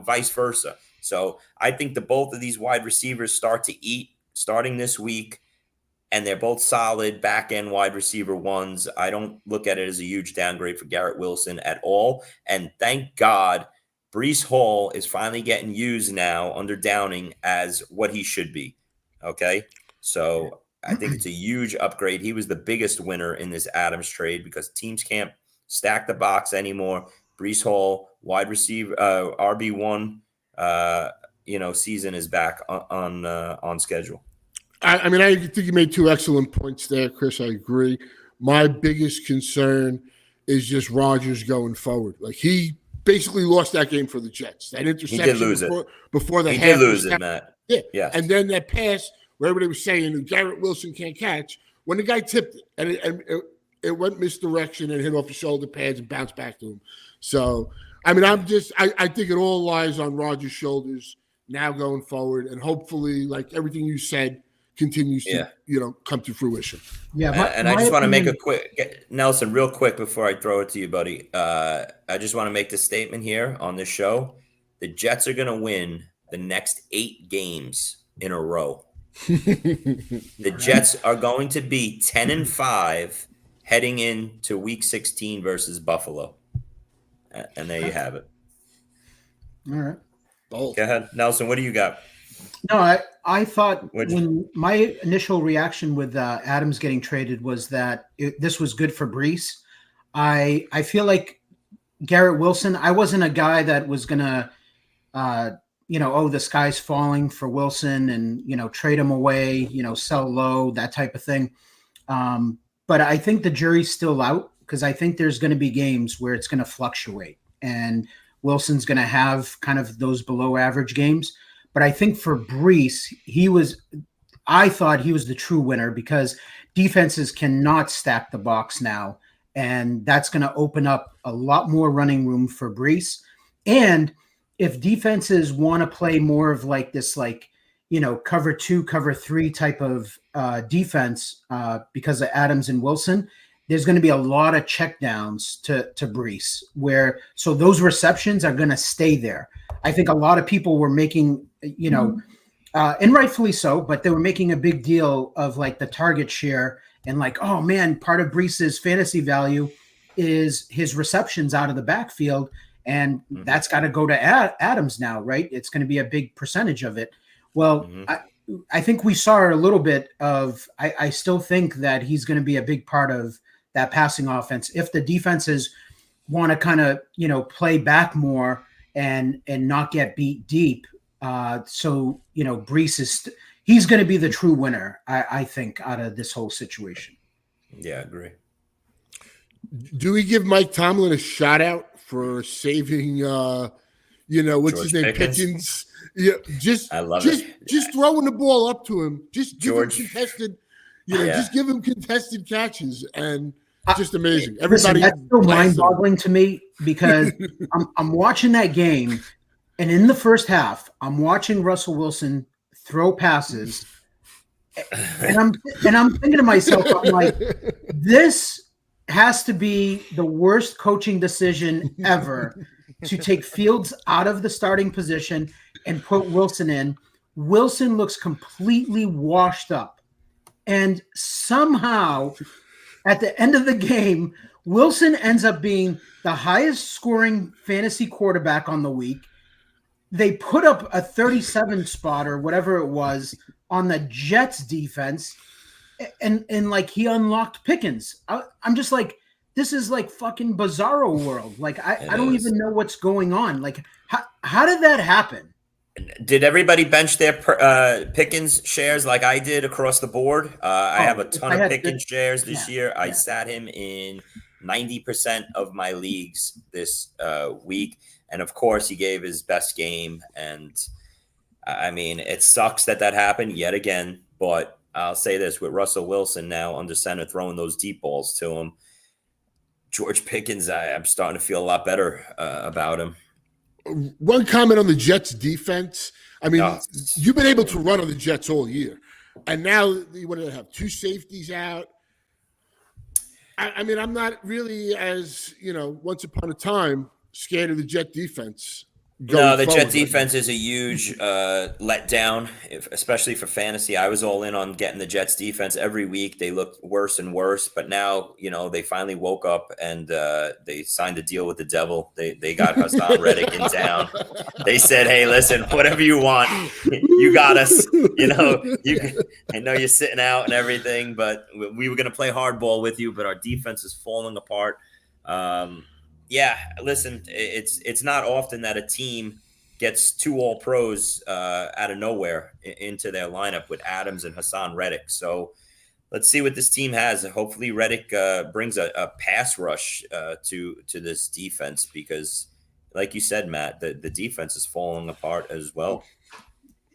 vice versa. So I think the both of these wide receivers start to eat starting this week. And they're both solid back-end wide receiver ones. I don't look at it as a huge downgrade for Garrett Wilson at all. And thank God Breece Hall is finally getting used now under Downing as what he should be. Okay? So I think it's a huge upgrade. He was the biggest winner in this Adams trade because teams can't stack the box anymore. Breece Hall, wide receiver, RB1, season is back on schedule. I mean, I think you made 2 excellent points there, Chris. I agree. My biggest concern is just Rodgers going forward. Like, he basically lost that game for the Jets. That interception he did lose before the he half did lose it, Matt. Yeah. Yes. And then that pass where everybody was saying Garrett Wilson can't catch, when the guy tipped it and it went misdirection and hit off the shoulder pads and bounced back to him. So, I mean, I think it all lies on Rodgers' shoulders now going forward. And hopefully, like everything you said, continues to come to fruition. Yeah, and I just want to make a quick Nelson, real quick before I throw it to you, buddy. I just want to make this statement here on this show: the Jets are going to win the next 8 games in a row. The Jets are going to be 10-5 heading into Week 16 versus Buffalo, and there you have it. All right. Go ahead, Nelson. What do you got? No, I thought when my initial reaction with Adams getting traded was that this was good for Breece. I feel like Garrett Wilson, I wasn't a guy that was going to, the sky's falling for Wilson and, trade him away, sell low, that type of thing. But I think the jury's still out because I think there's going to be games where it's going to fluctuate and Wilson's going to have kind of those below average games. But I think for Breece, I thought he was the true winner because defenses cannot stack the box now. And that's going to open up a lot more running room for Breece. And if defenses want to play more of like this, cover 2, cover 3 type of defense because of Adams and Wilson, there's going to be a lot of checkdowns to Breece so those receptions are going to stay there. I think a lot of people were making, and rightfully so, but they were making a big deal of like the target share and like, oh man, part of Breece's fantasy value is his receptions out of the backfield. And that's got to go to Adams now, right? It's going to be a big percentage of it. Well, I think we saw a little bit of, I still think that he's going to be a big part of that passing offense. If the defenses want to kind of, play back more and not get beat deep. Breece he's going to be the true winner, I think, out of this whole situation. Yeah, I agree. Do we give Mike Tomlin a shout out for saving, what's George his name? Pickens? Yeah, I love it. Just throwing the ball up to him. Just give George. him contested, just give him contested catches and just amazing. Everybody, that's still mind-boggling to me because I'm watching that game, and in the first half, I'm watching Russell Wilson throw passes, and I'm thinking to myself, I'm like, this has to be the worst coaching decision ever to take Fields out of the starting position and put Wilson in. Wilson looks completely washed up, and somehow. at the end of the game, Wilson ends up being the highest scoring fantasy quarterback on the week. They put up a 37 spot or whatever it was on the Jets defense, and like he unlocked Pickens. I'm just like, this is like fucking bizarro world. Like I don't even know what's going on. Like how did that happen? Did everybody bench their Pickens shares like I did across the board? I have a ton of Pickens shares this year. I sat him in 90% of my leagues this week. And of course, he gave his best game. And I mean, it sucks that happened yet again. But I'll say this, with Russell Wilson now under center throwing those deep balls to him, George Pickens, I'm starting to feel a lot better about him. One comment on the Jets defense. I mean, you've been able to run on the Jets all year. And now you want to have two safeties out. I mean, I'm not really as, once upon a time, scared of the Jet defense. No, the Jet defense is a huge letdown, especially for fantasy. I was all in on getting the Jets defense every week. They looked worse and worse, but now, they finally woke up and they signed a deal with the devil. They got Hassan Reddick in town. They said, hey, listen, whatever you want, you got us. I know you're sitting out and everything, but we were going to play hardball with you, but our defense is falling apart. Yeah, listen, it's not often that a team gets two all-pros out of nowhere into their lineup with Adams and Hassan Reddick. So let's see what this team has. Hopefully Reddick brings a pass rush to this defense because, like you said, Matt, the defense is falling apart as well.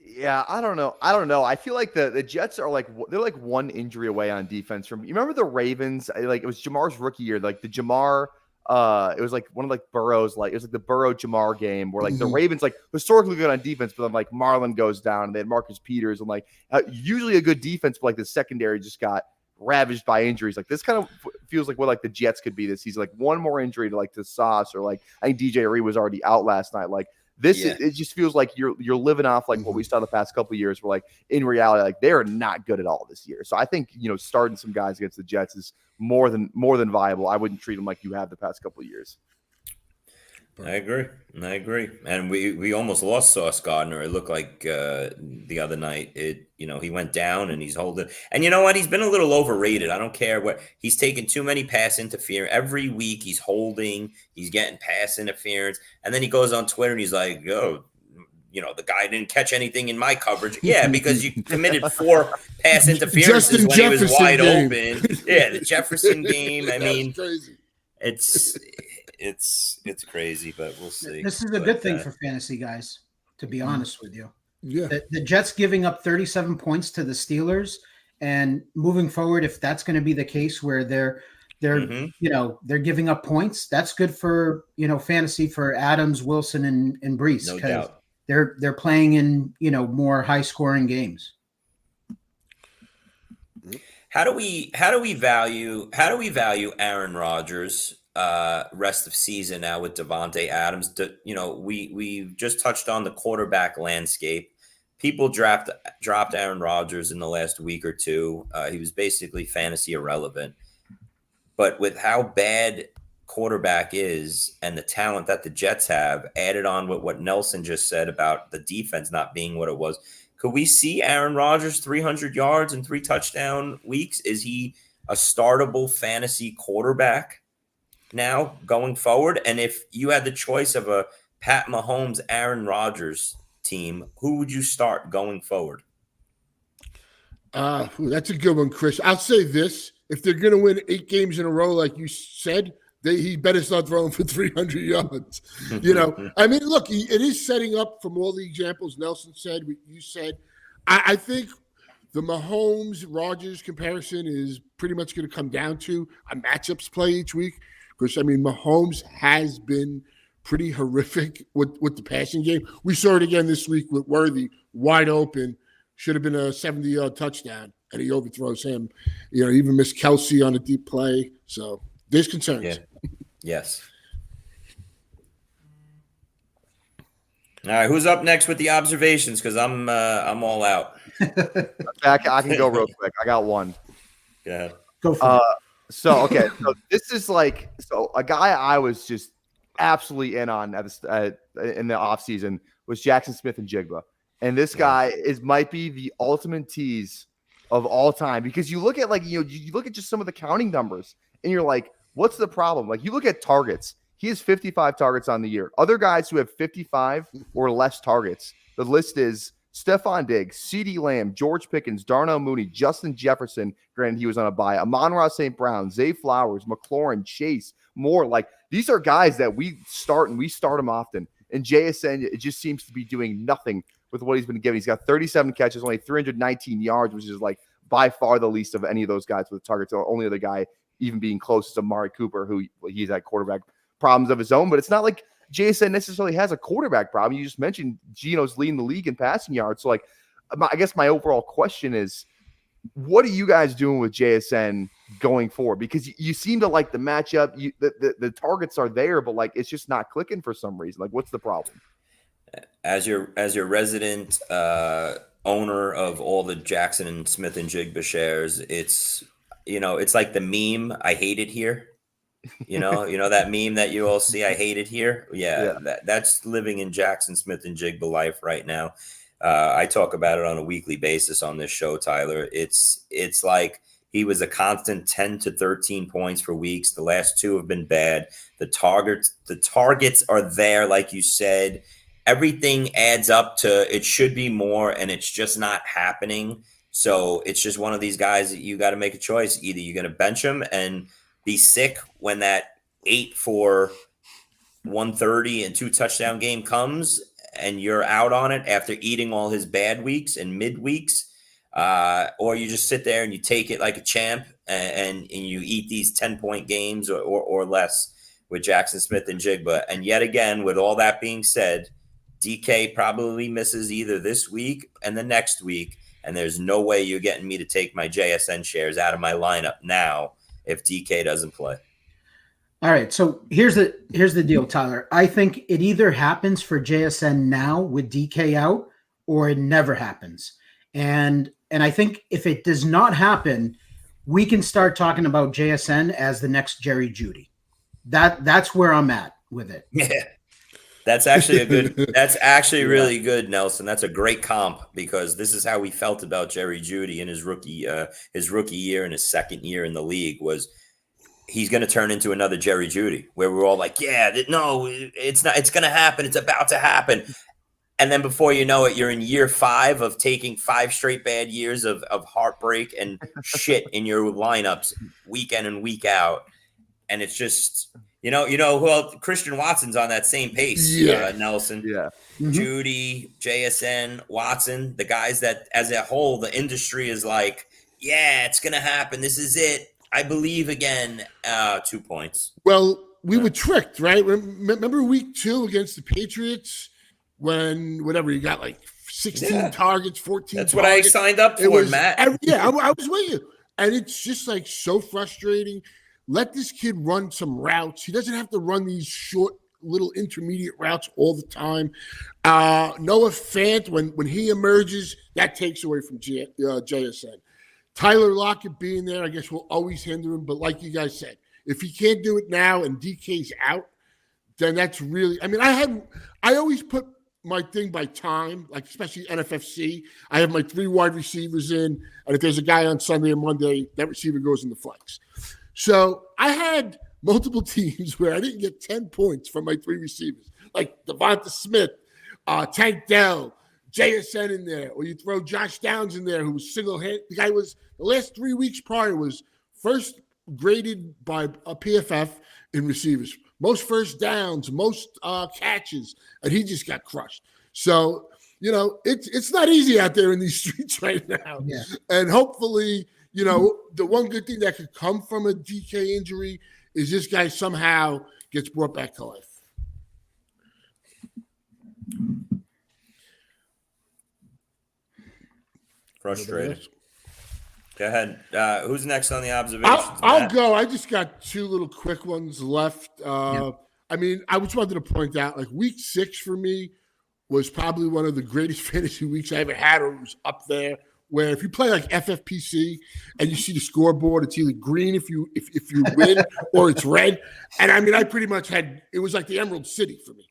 Yeah, I don't know. I feel like the Jets are they're like one injury away on defense from. You remember the Ravens? Like it was Jamar's rookie year, like the Jamar. It was like one of Burrow's, it was like the Burrow Jamar game where the Ravens historically good on defense, but then Marlon goes down and they had Marcus Peters and usually a good defense, but the secondary just got ravaged by injuries. This kind of feels like what the Jets could be this season. One more injury to Sauce or I think DJ Reed was already out last night. It just feels like you're living off what we saw the past couple of years where in reality they are not good at all this year. So I think starting some guys against the Jets is more than viable. I wouldn't treat them like you have the past couple of years. I agree. And we almost lost Sauce Gardner. It looked like the other night. He went down and he's holding. And you know what? He's been a little overrated. I don't care what he's taking too many pass interference every week. He's holding. He's getting pass interference, and then he goes on Twitter and he's like, "Oh, the guy didn't catch anything in my coverage." Yeah, because you committed 4 pass interferences when he was wide open. Yeah, the Jefferson game. I mean, crazy. It's crazy, but we'll see. This is a good thing for fantasy guys, to be honest with you. Yeah. The Jets giving up 37 points to the Steelers, and moving forward, if that's going to be the case where they're giving up points, that's good for fantasy for Adams, Wilson, and Brees. No doubt. They're playing in more high scoring games. How do we value Aaron Rodgers rest of season now with Davante Adams? We just touched on the quarterback landscape. People dropped Aaron Rodgers in the last week or two. He was basically fantasy irrelevant. But with how bad quarterback is and the talent that the Jets have, added on with what Nelson just said about the defense not being what it was, could we see Aaron Rodgers 300 yards and 3 touchdown weeks? Is he a startable fantasy quarterback now going forward? And if you had the choice of a Pat Mahomes, Aaron Rodgers team, who would you start going forward? That's a good one, Chris. I'll say this. If they're going to win 8 games in a row, like you said, he better start throwing for 300 yards. I mean, look, it is setting up from all the examples Nelson said, what you said. I think the Mahomes-Rodgers comparison is pretty much going to come down to a matchups play each week. Because, I mean, Mahomes has been pretty horrific with the passing game. We saw it again this week with Worthy, wide open. Should have been a 70-yard touchdown, and he overthrows him. Even missed Kelsey on a deep play. So there's concerns. Yeah. Yes. All right, who's up next with the observations? Because I'm all out. I can go real quick. I got one. Yeah. Go for it. So okay, so this is like a guy I was just absolutely in on in the offseason was Jaxon Smith-Njigba. And this guy might be the ultimate tease of all time because you look at you look at just some of the counting numbers and you're like, what's the problem? Like you look at targets, he has 55 targets on the year. Other guys who have 55 or less targets, the list is Stephon Diggs, CeeDee Lamb, George Pickens, Darnell Mooney, Justin Jefferson, granted he was on a bye, Amon-Ra St. Brown, Zay Flowers, McLaurin, Chase, Moore. Like these are guys that we start them often. And JSN, it just seems to be doing nothing with what he's been given. He's got 37 catches, only 319 yards, which is like by far the least of any of those guys with targets. The only other guy even being close is Amari Cooper, who he's had quarterback problems of his own. But it's not like JSN necessarily has a quarterback problem. You just mentioned Geno's leading the league in passing yards. So like, I guess my overall question is, what are you guys doing with JSN going forward? Because you seem to like the matchup. The targets are there, but like it's just not clicking for some reason. Like, what's the problem? As your resident owner of all the Jaxon and Smith-Njigba shares, it's like the meme. I hate it here. You know that meme that you all see. I hate it here. Yeah. That's living in Jaxon Smith-Njigba life right now. I talk about it on a weekly basis on this show, Tyler. It's like he was a constant 10 to 13 points for weeks. The last two have been bad. The targets are there, like you said. Everything adds up to it should be more, and it's just not happening. So it's just one of these guys that you got to make a choice. Either you're going to bench him and be sick when that 8 for 130 and 2 touchdown game comes, and you're out on it after eating all his bad weeks and mid weeks, or you just sit there and you take it like a champ and you eat these 10-point games or less with Jaxon Smith-Njigba. And yet again, with all that being said, DK probably misses either this week and the next week, and there's no way you're getting me to take my JSN shares out of my lineup now if DK doesn't play. All right, so here's the deal, Tyler. I think it either happens for JSN now with DK out, or it never happens. And I think if it does not happen, we can start talking about JSN as the next Jerry Jeudy. That's where I'm at with it. Yeah. That's actually really good, Nelson. That's a great comp because this is how we felt about Jerry Jeudy in his rookie year and his second year in the league was he's going to turn into another Jerry Jeudy where we're all like, no, it's not, it's going to happen. It's about to happen. And then before you know it, you're in year 5 of taking 5 straight bad years of heartbreak and shit in your lineups week in and week out. And it's just, Christian Watson's on that same pace, Nelson. Yeah. Mm-hmm. Jeudy, JSN, Watson, the guys that as a whole, the industry is like, yeah, it's going to happen. This is it. I believe again. 2 points. Well, we were tricked, right? Remember week 2 against the Patriots when you got like 16 targets, 14 That's targets. what I signed up for, Matt. I was with you. And it's just like so frustrating. Let this kid run some routes. He doesn't have to run these short little intermediate routes all the time. Noah Fant, when he emerges, that takes away from JSN. Tyler Lockett being there, I guess will always hinder him. But like you guys said, if he can't do it now and DK's out, then that's really – I always put my thing by time, like especially NFFC. I have my 3 wide receivers in, and if there's a guy on Sunday and Monday, that receiver goes in the flex. So I had multiple teams where I didn't get 10 points from my 3 receivers, like Davante Smith, Tank Dell, JSN in there, or you throw Josh Downs in there, who was single-handed. The guy was the last 3 weeks prior was first graded by a PFF in receivers, most first downs, most catches, and he just got crushed. So it's not easy out there in these streets right now, and hopefully. The one good thing that could come from a DK injury is this guy somehow gets brought back to life. Frustrated. Go ahead. Who's next on the observations? I'll go. I just got 2 little quick ones left. I just wanted to point out, like week 6 for me was probably one of the greatest fantasy weeks I ever had, or it was up there. where if you play like FFPC and you see the scoreboard, it's either green if you win or it's red. And I mean, I pretty much it was like the Emerald City for me.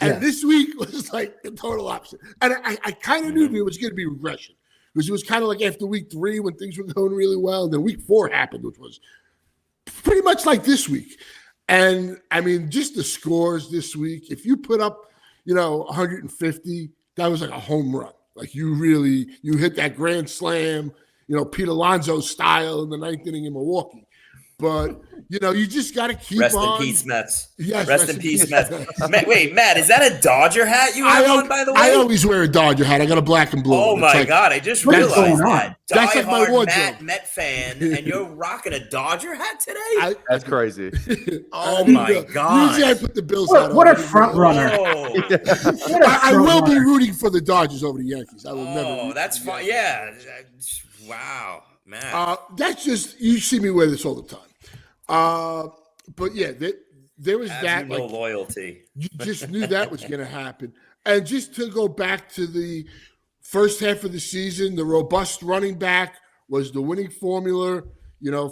And this week was like the total opposite. And I kind of knew it was going to be regression because it was kind of like after week 3 when things were going really well. And then week 4 happened, which was pretty much like this week. And I mean, just the scores this week, if you put up, 150, that was like a home run. Like you hit that grand slam, Pete Alonso style in the 9th inning in Milwaukee. But, you just got to keep Rest on. in peace, Mets. Yes, rest in peace, Mets. Wait, Matt, is that a Dodger hat you have on, by the way? I always wear a Dodger hat. I got a black and blue. Oh, my God. I just realized that. That's like my wardrobe. Met fan, and you're rocking a Dodger hat today? That's crazy. Oh, my God. Usually I put the Bills hat on. What a front runner. I will be rooting for the Dodgers over the Yankees. I will never. Oh, that's fine. Yeah. Wow, Matt. That's just, you see me wear this all the time. But yeah, there was that. No loyalty. You just knew that was going to happen. And just to go back to the first half of the season, the robust running back was the winning formula.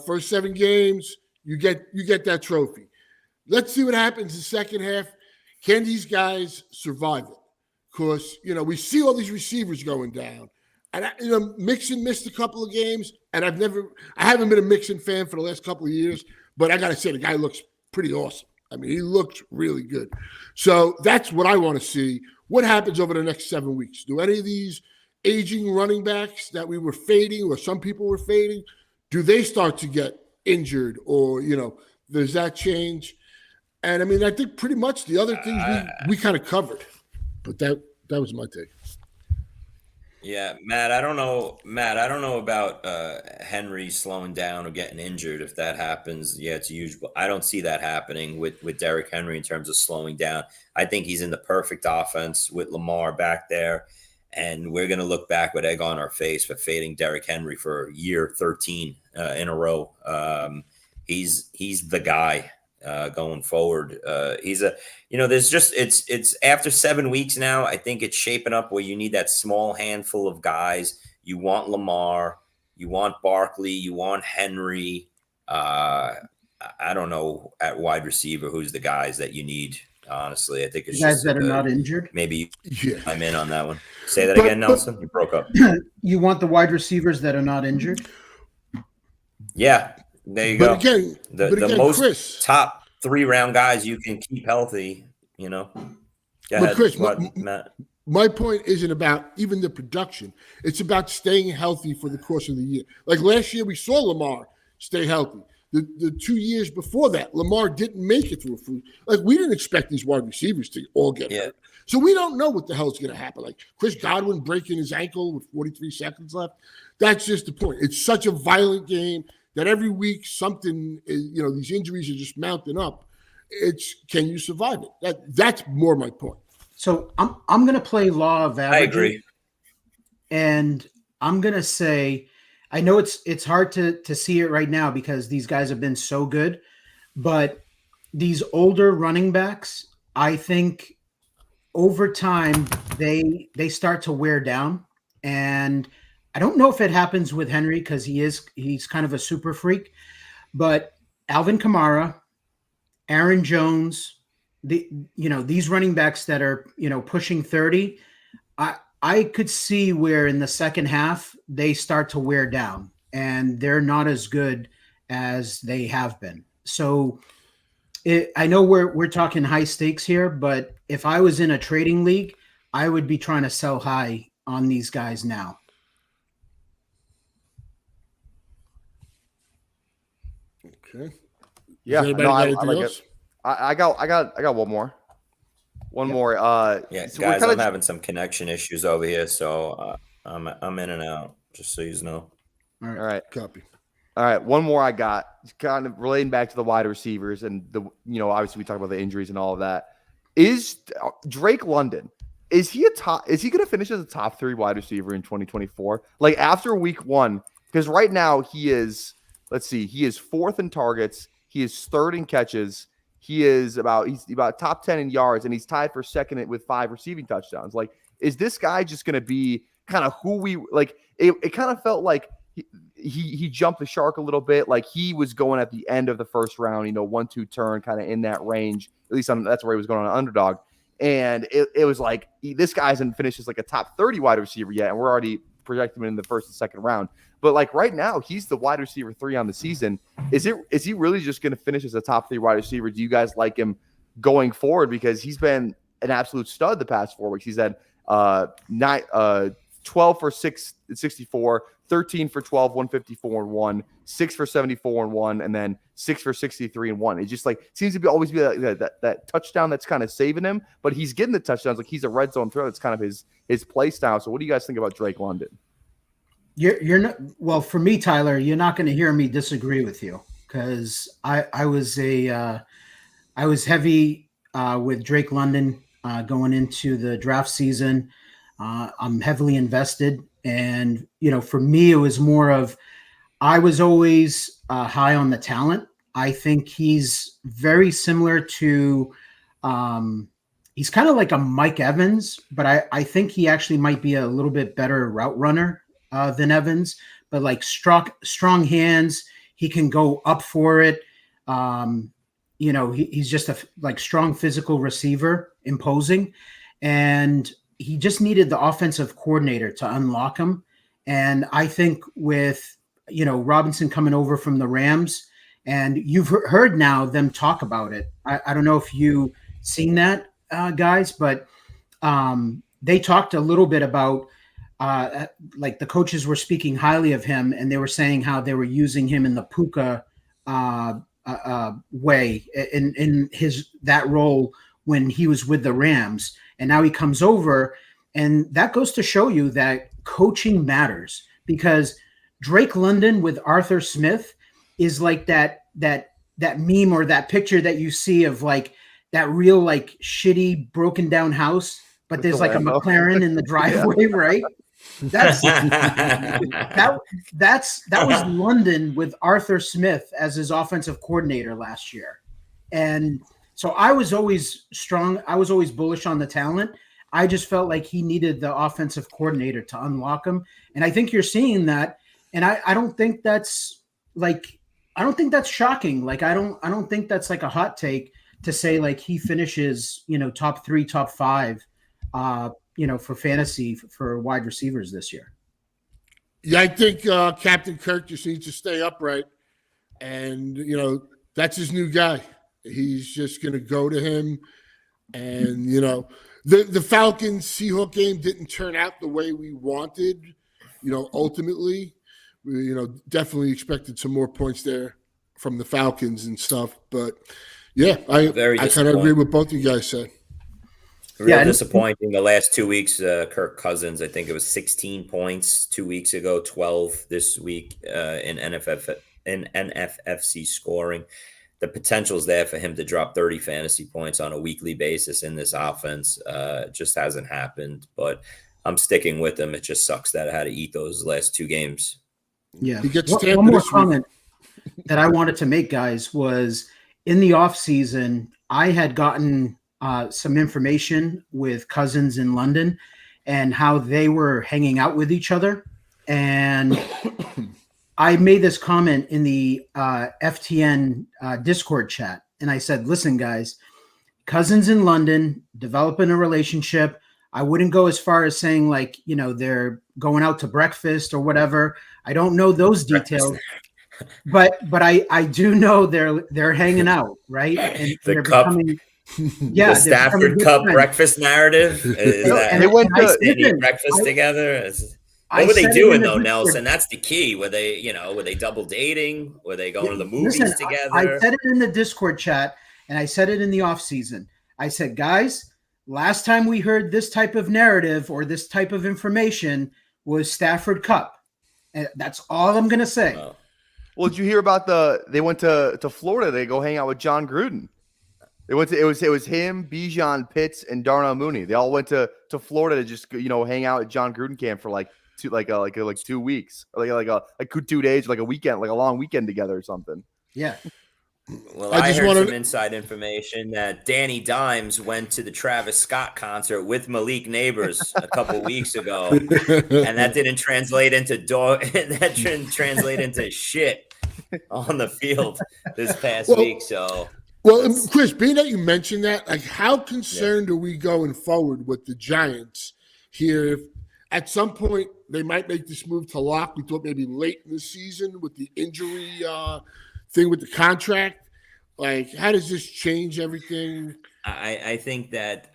First 7 games, you get that trophy. Let's see what happens in the second half. Can these guys survive it? Because, we see all these receivers going down. And, Mixon missed a couple of games, and I haven't been a Mixon fan for the last couple of years, but I got to say, the guy looks pretty awesome. I mean, he looked really good. So that's what I want to see. What happens over the next 7 weeks? Do any of these aging running backs that we were fading or some people were fading, do they start to get injured or, does that change? And, I mean, I think pretty much the other things we kind of covered, but that was my take. Yeah, Matt, I don't know about Henry slowing down or getting injured. If that happens, yeah, it's huge. But I don't see that happening with Derrick Henry in terms of slowing down. I think he's in the perfect offense with Lamar back there. And we're going to look back with egg on our face for fading Derrick Henry for year 13 in a row. He's the guy. Going forward, it's after 7 weeks now. I think it's shaping up where you need that small handful of guys. You want Lamar, you want Barkley, you want Henry. I don't know at wide receiver who's the guys that you need. Honestly, I think it's guys just that are not injured. Maybe I'm in on that one. Say that again, Nelson. You broke up. You want the wide receivers that are not injured. Yeah. There you go. Again, the most Chris, top 3-round guys you can keep healthy, Go ahead, Chris, Matt. My point isn't about even the production. It's about staying healthy for the course of the year. Like last year, we saw Lamar stay healthy. The 2 years before that, Lamar didn't make it through a food. Like we didn't expect these wide receivers to all get hurt. So we don't know what the hell's going to happen. Like Chris Godwin breaking his ankle with 43 seconds left. That's just the point. It's such a violent game that every week something is, these injuries are just mounting up. Can you survive it? That's more my point. So I'm going to play law of averages. I agree. And I'm going to say, I know it's hard to see it right now because these guys have been so good, but these older running backs, I think over time they start to wear down. And I don't know if it happens with Henry because he's kind of a super freak, but Alvin Kamara, Aaron Jones, these running backs that are, pushing 30, I could see where in the second half they start to wear down and they're not as good as they have been. So I know we're talking high stakes here, but if I was in a trading league, I would be trying to sell high on these guys now. Okay. Yeah, I like it. I got one more. One more. Yeah, so guys, I'm having some connection issues over here, so I'm in and out. Just so you know. All right. Copy. All right. One more I got. Kind of relating back to the wide receivers and obviously we talked about the injuries and all of that. Is Drake London? Is he going to finish as a top 3 wide receiver in 2024? Like after week 1, because right now he is. Let's see. He is 4th in targets. He is 3rd in catches. He's about top 10 in yards, and he's tied for 2nd with 5 receiving touchdowns. Like, is this guy just going to be kind of who we like. It kind of felt like he jumped the shark a little bit. Like he was going at the end of the first round, 1-2 turn, kind of in that range. At least that's where he was going on an underdog. And it was like this guy hasn't finished as like a top 30 wide receiver yet, and we're already projecting him in the first and second round. But like right now, he's the wide receiver 3 on the season. Is he really just going to finish as a top 3 wide receiver? Do you guys like him going forward? Because he's been an absolute stud the past 4 weeks. He's had 12 for 64, 13 for 12, 154 and 1, 6 for 74 and 1, and then 6 for 63 and 1. It just like seems to always be that touchdown that's kind of saving him, but he's getting the touchdowns. Like he's a red zone throw. That's kind of his play style. So what do you guys think about Drake London? You're not, well, for me, Tyler, you're not going to hear me disagree with you, because I was heavy with Drake London going into the draft season. I'm heavily invested, and for me, it was more of I was always high on the talent. I think he's very similar to he's kind of like a Mike Evans, but I think he actually might be a little bit better route runner than Evans. But like strong hands, he can go up for it. He's just a strong physical receiver, imposing, and he just needed the offensive coordinator to unlock him. And I think with, Robinson coming over from the Rams, and you've heard now them talk about it. I don't know if you seen that, guys, but they talked a little bit about like the coaches were speaking highly of him, and they were saying how they were using him in the Puka way in that role when he was with the Rams. And now he comes over, and that goes to show you that coaching matters, because Drake London with Arthur Smith is like that meme or that picture that you see of like that real like shitty broken down house, but there's like a McLaren in the driveway, right? That was London with Arthur Smith as his offensive coordinator last year. And so I was always strong. I was always bullish on the talent. I just felt like he needed the offensive coordinator to unlock him. And I think you're seeing that. And I don't think that's shocking. Like, I don't think that's like a hot take to say like he finishes, top 3, top 5, for fantasy for wide receivers this year. Yeah, I think Captain Kirk just needs to stay upright. And, that's his new guy. He's just going to go to him. And, the Falcons Seahawks game didn't turn out the way we wanted, ultimately. We, definitely expected some more points there from the Falcons and stuff. But, yeah, I kind of agree with both you guys said. Real disappointing. The last 2 weeks, Kirk Cousins, I think it was 16 points 2 weeks ago, 12 this week in NFFC scoring. The potential is there for him to drop 30 fantasy points on a weekly basis in this offense. Just hasn't happened, but I'm sticking with him. It just sucks that I had to eat those last 2 games. Yeah. One more comment that I wanted to make, guys, was in the offseason, I had gotten some information with Cousins in London and how they were hanging out with each other. And I made this comment in the FTN Discord chat, and I said, listen, guys, Cousins in London, developing a relationship. I wouldn't go as far as saying like, they're going out to breakfast or whatever. I don't know those details, but I do know they're hanging out, right? And they're becoming the Stafford Cup breakfast narrative. They went to eat breakfast together. What were they doing though, Nelson? That's the key. Were they double dating? Were they going to the movies together? I said it in the Discord chat, and I said it in the off season. I said, guys, last time we heard this type of narrative or this type of information was Stafford Cup. And that's all I'm going to say. Oh. Well, did you hear about they went to Florida? They go hang out with John Gruden. It was him, Bijan, Pitts, and Darnell Mooney. They all went to Florida to just hang out at John Gruden camp for like 2 weeks, or like 2 days, like a weekend, like a long weekend together or something. Yeah. Well, I I just heard wanted- some inside information that Danny Dimes went to the Travis Scott concert with Malik Neighbors a couple weeks ago, and that didn't translate into that didn't translate into shit on the field this past week. So, well, Chris, being that you mentioned that, like, how concerned are we going forward with the Giants here? If at some point they might make this move to lock, we thought maybe late in the season with the injury thing with the contract. Like, how does this change everything? I think that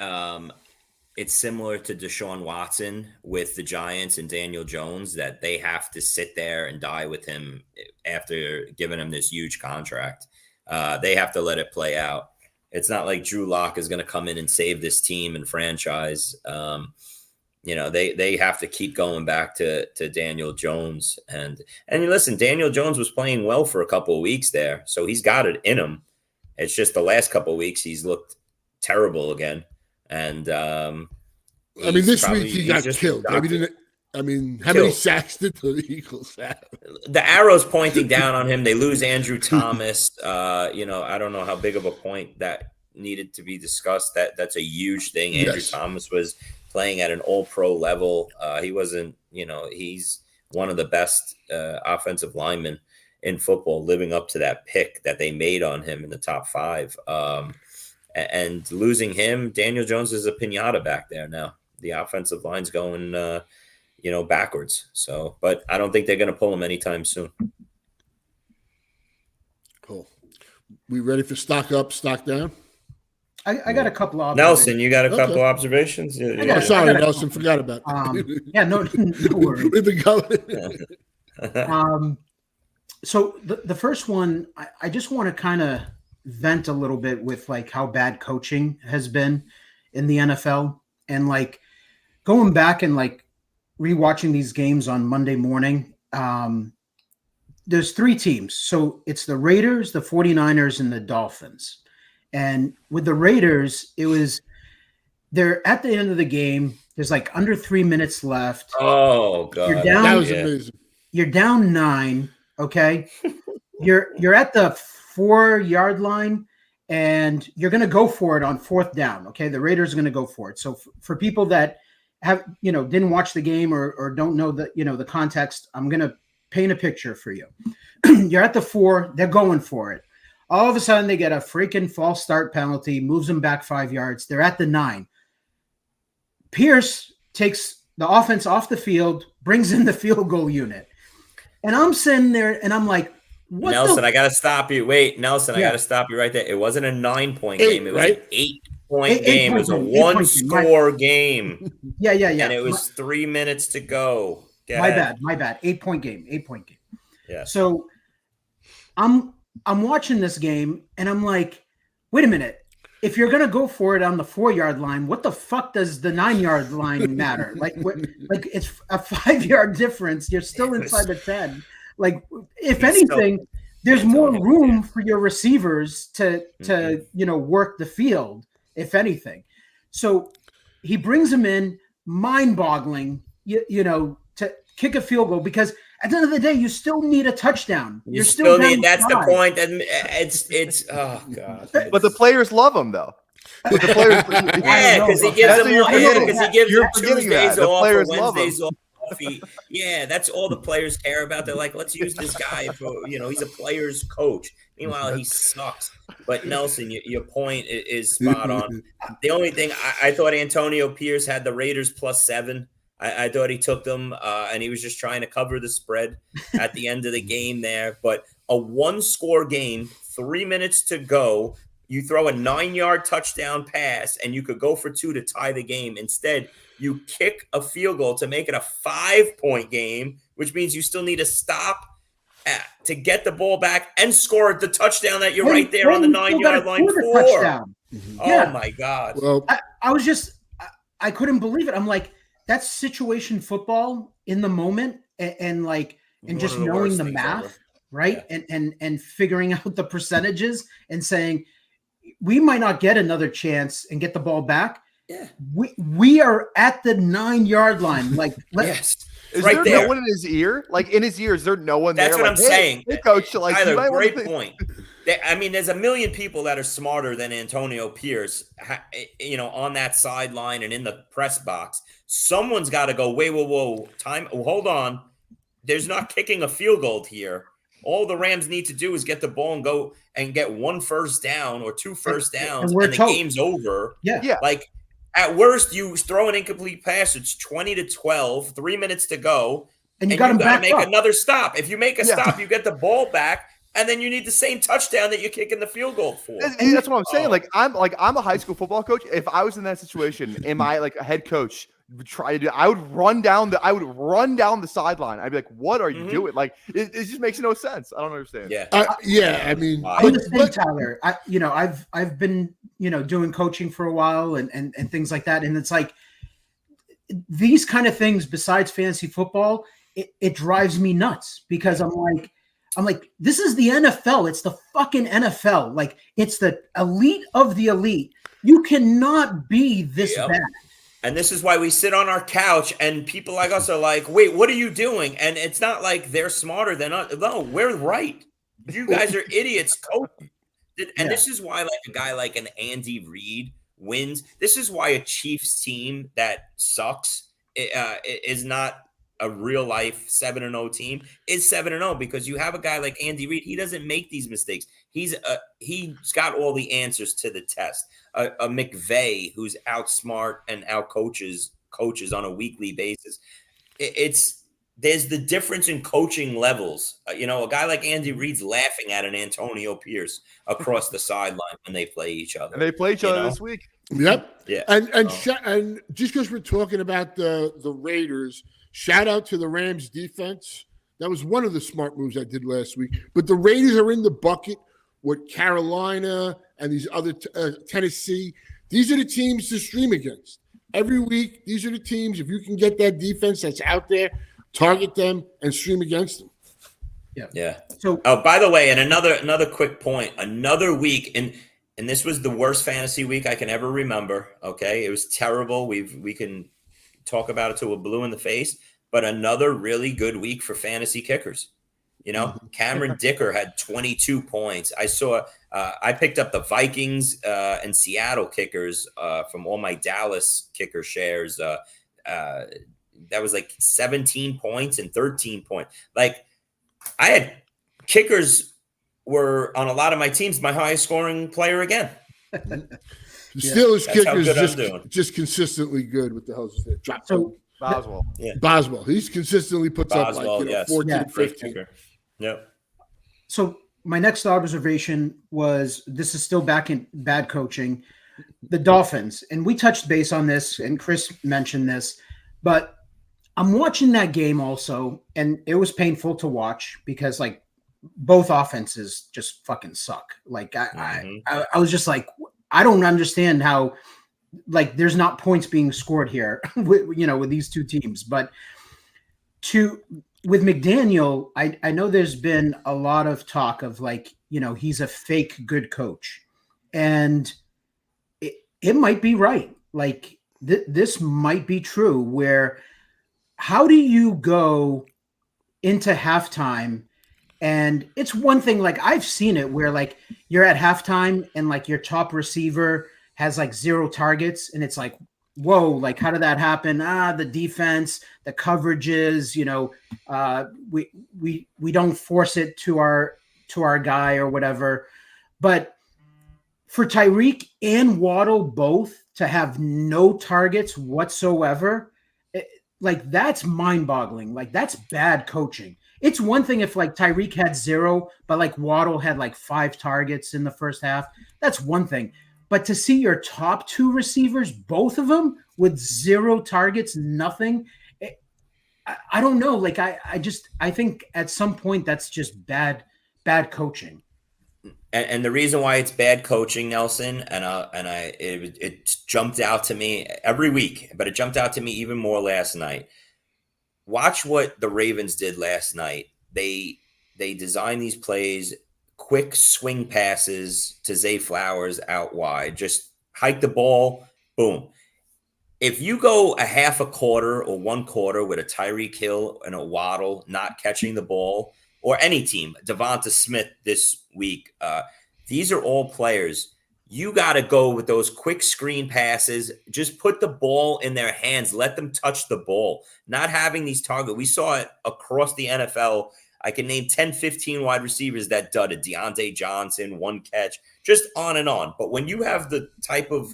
it's similar to Deshaun Watson with the Giants and Daniel Jones, that they have to sit there and die with him after giving him this huge contract. They have to let it play out. It's not like Drew Lock is going to come in and save this team and franchise. They have to keep going back to Daniel Jones. And listen, Daniel Jones was playing well for a couple of weeks there, so he's got it in him. It's just the last couple of weeks he's looked terrible again. And this week he got killed. How many sacks did the Eagles have? The arrow's pointing down on him. They lose Andrew Thomas. I don't know how big of a point that needed to be discussed. That's a huge thing. Andrew Thomas was playing at an all-pro level. He wasn't, he's one of the best offensive linemen in football, living up to that pick that they made on him in the top 5. And losing him, Daniel Jones is a piñata back there now. The offensive line's going, backwards. So, but I don't think they're going to pull him anytime soon. Cool. We ready for stock up, stock down? I got a couple of Nelson, you got a couple observations? Oh, sorry, Nelson, forgot about that. No worries. We've been going. So the first one, I just want to kind of vent a little bit with like how bad coaching has been in the NFL, and like going back and like rewatching these games on Monday morning. There's 3 teams. So it's the Raiders, the 49ers, and the Dolphins. And with the Raiders, they're at the end of the game. There's like under 3 minutes left. Oh God. That was amazing. You're down 9. Okay. You're at the 4-yard line and you're going to go for it on 4th down. Okay. The Raiders are going to go for it. So for people that have, didn't watch the game or don't know the context, I'm going to paint a picture for you. You're at the 4, they're going for it. All of a sudden they get a freaking false start penalty, moves them back 5 yards. They're at the 9. Pierce takes the offense off the field, brings in the field goal unit. And I'm sitting there and I'm like, what Nelson, I got to stop you. Wait, Nelson, I got to stop you right there. It wasn't a 9-point game. It was an 8-point game. It was a 1-score game. Yeah. And it was 3 minutes to go. My bad. 8-point game. Yeah. So I'm watching this game and I'm like, wait a minute. If you're going to go for it on the 4-yard line, what the fuck does the 9-yard line matter? Like it's a 5-yard difference. You're still inside the 10. Like, if anything, there's more room for your receivers to work the field, if anything. So he brings him in, mind-boggling, to kick a field goal, because at the end of the day, you still need a touchdown. You still need. That's the point. And it's oh God. But the players love him though. But the players, because he gives them more. Because he gives them Tuesdays off or Wednesdays off. That's all the players care about. They're like, let's use this guy for he's a player's coach. Meanwhile, he sucks. But Nelson, your point is spot on. The only thing I thought Antonio Pierce had the Raiders +7. I thought he took them and he was just trying to cover the spread at the end of the game there. But a 1-score game, 3 minutes to go, you throw a 9-yard touchdown pass and you could go for 2 to tie the game. Instead, you kick a field goal to make it a 5-point game, which means you still need to stop to get the ball back and score the touchdown that you're right there on the 9-yard line for. Oh, my God. Well, I couldn't believe it. I'm like, that's situation football in the moment and just knowing the math, right? Yeah. And figuring out the percentages and saying, we might not get another chance and get the ball back. Yeah. We are at the 9-yard line. Yes. Is right there there. No one in his ear? Like in his ear, is there no one That's there? That's what I'm saying. Hey, coach, like Tyler, great point. I mean, there's a million people that are smarter than Antonio Pierce, on that sideline and in the press box. Someone's got to go, wait, whoa, time. Hold on. There's not kicking a field goal here. All the Rams need to do is get the ball and go and get 1 first down or 2 first downs, and the game's over. Yeah. Like, at worst, you throw an incomplete pass. It's 20-12, 3 minutes to go. And you got to make another stop. If you make a stop, you get the ball back. And then you need the same touchdown that you're kicking the field goal for. And that's what I'm saying. I'm a high school football coach. If I was in that situation, am I like a head coach? I would run down the sideline. I'd be like, "What are you doing?" Like, it just makes no sense. I don't understand. Yeah, I mean, I'm the same, Tyler. I've been doing coaching for a while and things like that, and it's like these kind of things. Besides fantasy football, it drives me nuts because I'm like, this is the NFL. It's the fucking NFL. Like, it's the elite of the elite. You cannot be this bad. And this is why we sit on our couch and people like us are like, wait, what are you doing? And it's not like they're smarter than us. No, we're right. You guys are idiots. And this is why like a guy like an Andy Reid wins. This is why a Chiefs team that sucks is not a real life 7-0 team is 7-0 because you have a guy like Andy Reid. He doesn't make these mistakes. He's got all the answers to the test. A McVay who's outsmart and outcoaches coaches on a weekly basis. There's the difference in coaching levels. A guy like Andy Reid's laughing at an Antonio Pierce across the sideline when they play each other. And they play each other this week. Yep. Yeah. And just because we're talking about the Raiders, shout out to the Rams defense. That was one of the smart moves I did last week. But the Raiders are in the bucket with Carolina and these other Tennessee. These are the teams to stream against. Every week, these are the teams, if you can get that defense that's out there, target them and stream against them. Yeah. So, by the way, and another quick point, another week, and this was the worst fantasy week I can ever remember. Okay. It was terrible. We can talk about it till we're blue in the face, but another really good week for fantasy kickers. Cameron Dicker had 22 points. I picked up the Vikings and Seattle kickers from all my Dallas kicker shares. That was like 17 points and 13 points. Like, I had kickers were on a lot of my teams my highest scoring player again. Steelers kickers just consistently good. What the hell is that? Drop. So Boswell. Yeah. Boswell. He's consistently puts up like 14, 15. Yep. So my next observation was, this is still back in bad coaching, the Dolphins. And we touched base on this, and Chris mentioned this, but I'm watching that game also, and it was painful to watch because like both offenses just fucking suck. Like I was just like, I don't understand how like there's not points being scored here with these two teams. But with McDaniel, I know there's been a lot of talk of like, he's a fake good coach, and it might be right. Like this might be true, where how do you go into halftime? And it's one thing, like I've seen it where like you're at halftime and like your top receiver has like 0 targets, and it's like, whoa, like how did that happen? The defense, the coverages, we don't force it to our guy or whatever. But for Tyreek and Waddle both to have no targets whatsoever, like that's mind-boggling. Like that's bad coaching. It's one thing if like Tyreek had 0, but like Waddle had like 5 targets in the first half. That's one thing. But to see your top 2 receivers, both of them with 0 targets, nothing, I don't know. Like I think at some point that's just bad coaching. And the reason why it's bad coaching, Nelson, it jumped out to me every week, but it jumped out to me even more last night. Watch what the Ravens did last night. They designed these plays, quick swing passes to Zay Flowers out wide, just hike the ball, boom. If you go a half a quarter or 1 quarter with a Tyreek Hill and a Waddle not catching the ball, or any team, Davante Smith this week, these are all players. You got to go with those quick screen passes. Just put the ball in their hands. Let them touch the ball. Not having these targets. We saw it across the NFL. I can name 10, 15 wide receivers that dudded. Deontay Johnson, one catch, just on and on. But when you have the type of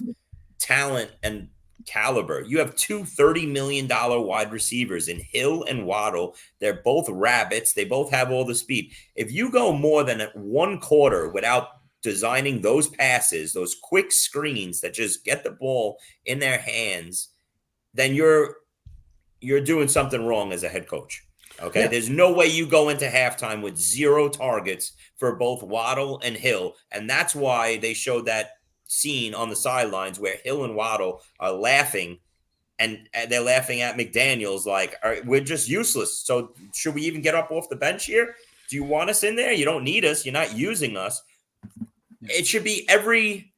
talent and caliber, you have two $30 million wide receivers in Hill and Waddle. They're both rabbits. They both have all the speed. If you go more than one quarter without designing those passes, those quick screens that just get the ball in their hands, then you're doing something wrong as a head coach. Okay. Yeah. There's no way you go into halftime with 0 targets for both Waddle and Hill. And that's why they showed that scene on the sidelines where Hill and Waddle are laughing, and they're laughing at McDaniels like, we're just useless. So should we even get up off the bench here? Do you want us in there? You don't need us. You're not using us. It should be every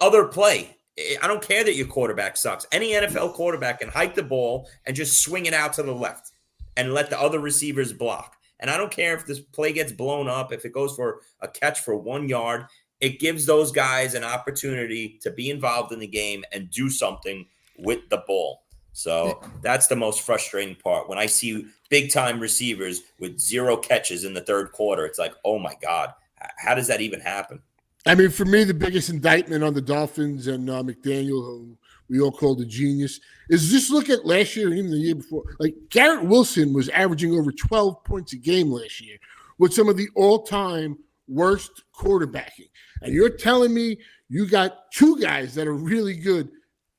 other play. I don't care that your quarterback sucks. Any NFL quarterback can hike the ball and just swing it out to the left and let the other receivers block. And I don't care if this play gets blown up, if it goes for a catch for 1 yard. It gives those guys an opportunity to be involved in the game and do something with the ball. So that's the most frustrating part. When I see big-time receivers with 0 catches in the third quarter, it's like, oh, my God, how does that even happen? I mean, for me, the biggest indictment on the Dolphins and McDaniel, who we all called a genius, is just look at last year and even the year before. Like, Garrett Wilson was averaging over 12 points a game last year with some of the all-time worst quarterbacking. And you're telling me you got 2 guys that are really good